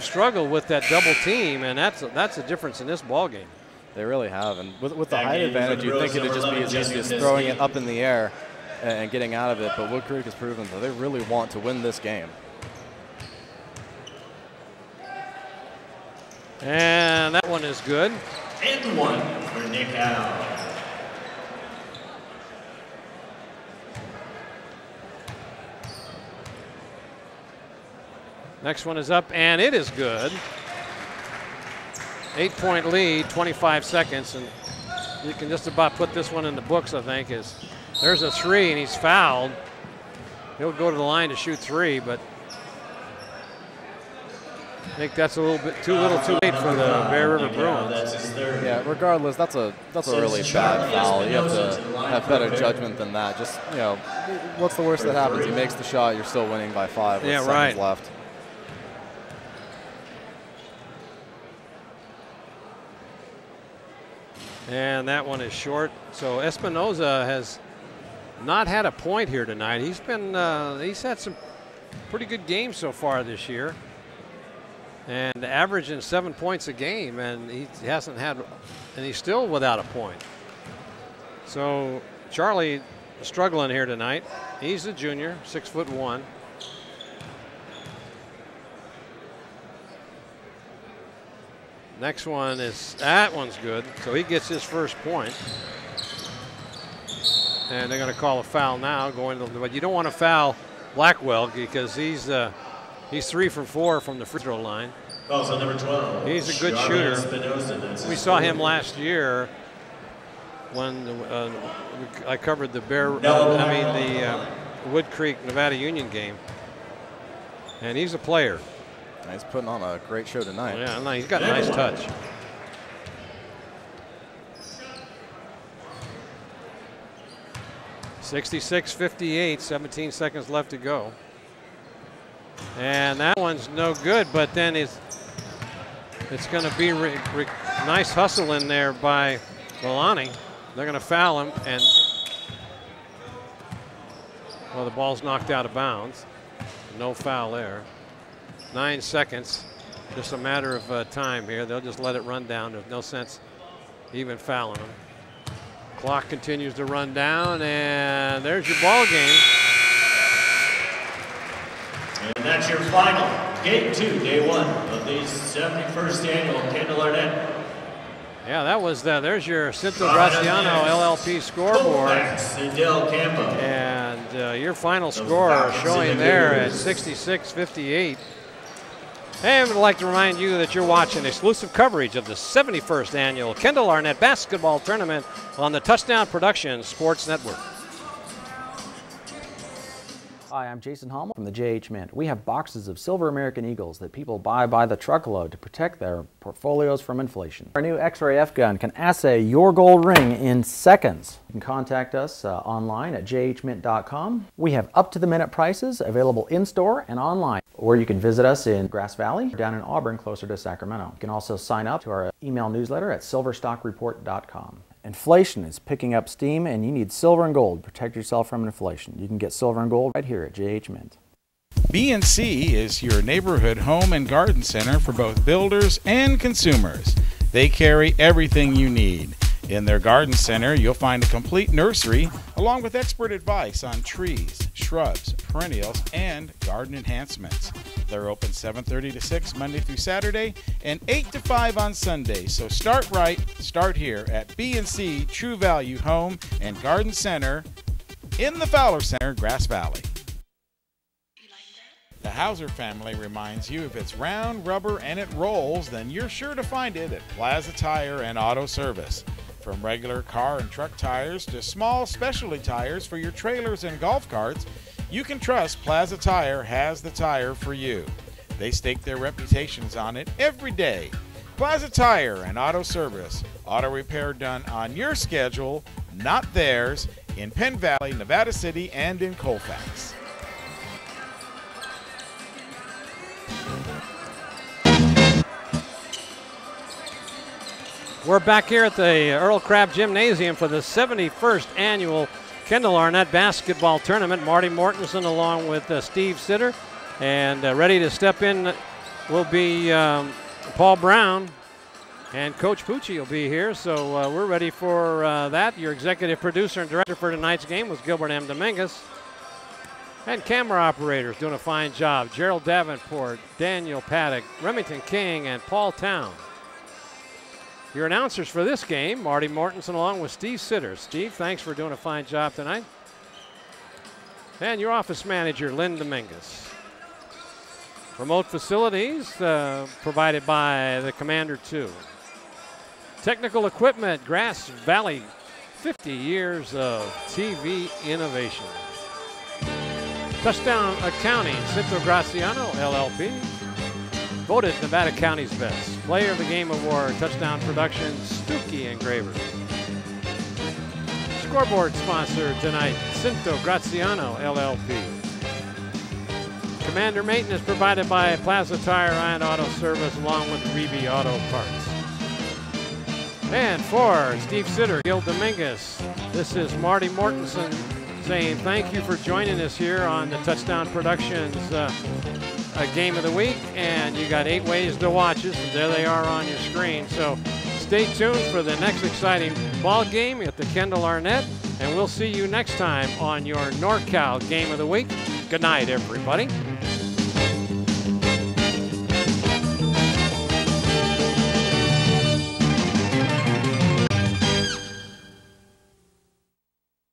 [SPEAKER 1] struggled with that double team, and that's a difference in this ball game.
[SPEAKER 2] They really have, and with the height advantage, you'd think it'd just be as easy as throwing it up in the air and getting out of it, but Woodcreek has proven that they really want to win this game.
[SPEAKER 1] And that one is good.
[SPEAKER 5] And 1 for Nick Howe.
[SPEAKER 1] Next one is up, and it is good. 8-point lead, 25 seconds, and you can just about put this one in the books, I think. There's a 3, and he's fouled. He'll go to the line to shoot 3, but I think that's a little bit too little too late for the Bear River Bruins.
[SPEAKER 2] Yeah, regardless, that's a really bad foul. You have to have better judgment than that. Just, you know, what's the worst that happens? He makes the shot, you're still winning by 5 with seconds left.
[SPEAKER 1] And that one is short. So Espinoza has not had a point here tonight. He's had some pretty good games so far this year, and averaging 7 points a game, and he hasn't had, and he's still without a point. So Charlie struggling here tonight. He's a junior, 6'1". Next one that one's good. So he gets his first point. And they're going to call a foul now but you don't want to foul Blackwell because he's 3 for 4 from the free throw line.
[SPEAKER 5] Also number 12.
[SPEAKER 1] He's a good shooter. We saw him last year when I covered the Woodcreek Nevada Union game. And he's a player.
[SPEAKER 2] He's putting on a great show tonight.
[SPEAKER 1] Yeah, no, he's got a nice touch. (66-58), 17 seconds left to go. And that one's no good, but then it's going to be nice hustle in there by Milani. They're going to foul him, and well, the ball's knocked out of bounds. No foul there. 9 seconds, just a matter of time here. They'll just let it run down. There's no sense even fouling them. Clock continues to run down, and there's your ball game.
[SPEAKER 5] And that's your final, game 2, day 1 of the 71st Annual Kendall Arnett.
[SPEAKER 1] Yeah, that was there's your Cinto Graziano LLP scoreboard. And your final score showing there at 66-58. And I'd like to remind you that you're watching exclusive coverage of the 71st Annual Kendall Arnett Basketball Tournament on the Touchdown Productions Sports Network.
[SPEAKER 3] Hi, I'm Jason Hummel from the JH Mint. We have boxes of silver American Eagles that people buy by the truckload to protect their portfolios from inflation. Our new X-ray F-gun can assay your gold ring in seconds. You can contact us online at jhmint.com. We have up-to-the-minute prices available in-store and online, or you can visit us in Grass Valley, down in Auburn, closer to Sacramento. You can also sign up to our email newsletter at silverstockreport.com. Inflation is picking up steam, and you need silver and gold to protect yourself from inflation. You can get silver and gold right here at JH Mint.
[SPEAKER 4] B&C is your neighborhood home and garden center for both builders and consumers. They carry everything you need. In their garden center, you'll find a complete nursery along with expert advice on trees, shrubs, perennials, and garden enhancements. They're open 7:30 to 6 Monday through Saturday and 8 to 5 on Sunday. So start right, start here at B&C True Value Home and Garden Center in the Fowler Center, Grass Valley. The Hauser family reminds you if it's round, rubber, and it rolls, then you're sure to find it at Plaza Tire and Auto Service. From regular car and truck tires to small specialty tires for your trailers and golf carts, you can trust Plaza Tire has the tire for you. They stake their reputations on it every day. Plaza Tire and Auto Service. Auto repair done on your schedule, not theirs, in Penn Valley, Nevada City, and in Colfax.
[SPEAKER 1] We're back here at the Earl Crabbe Gymnasium for the 71st annual Kendall Arnett basketball tournament. Marty Mortensen along with Steve Sitter, and ready to step in will be Paul Brown, and Coach Pucci will be here, so we're ready for that. Your executive producer and director for tonight's game was Gilbert M. Dominguez, and camera operators doing a fine job: Gerald Davenport, Daniel Paddock, Remington King, and Paul Town. Your announcers for this game, Marty Mortensen along with Steve Sitter. Steve, thanks for doing a fine job tonight. And your office manager, Lynn Dominguez. Remote facilities provided by the Commander 2. Technical equipment, Grass Valley, 50 years of TV innovation. Touchdown Accounting, Cinto Graziano, LLP. Voted Nevada County's best. Player of the Game Award, Touchdown Productions, Stuckey Engravers. Scoreboard sponsor tonight, Cinto Graziano, LLP. Commander Maintenance provided by Plaza Tire and Auto Service along with Reby Auto Parts. And for Steve Sitter, Gil Dominguez, this is Marty Mortensen saying thank you for joining us here on the Touchdown Productions Game of the Week, and you got 8 ways to watch us, and there they are on your screen. So stay tuned for the next exciting ball game at the Kendall Arnett, and we'll see you next time on your NorCal Game of the Week. Good night, everybody.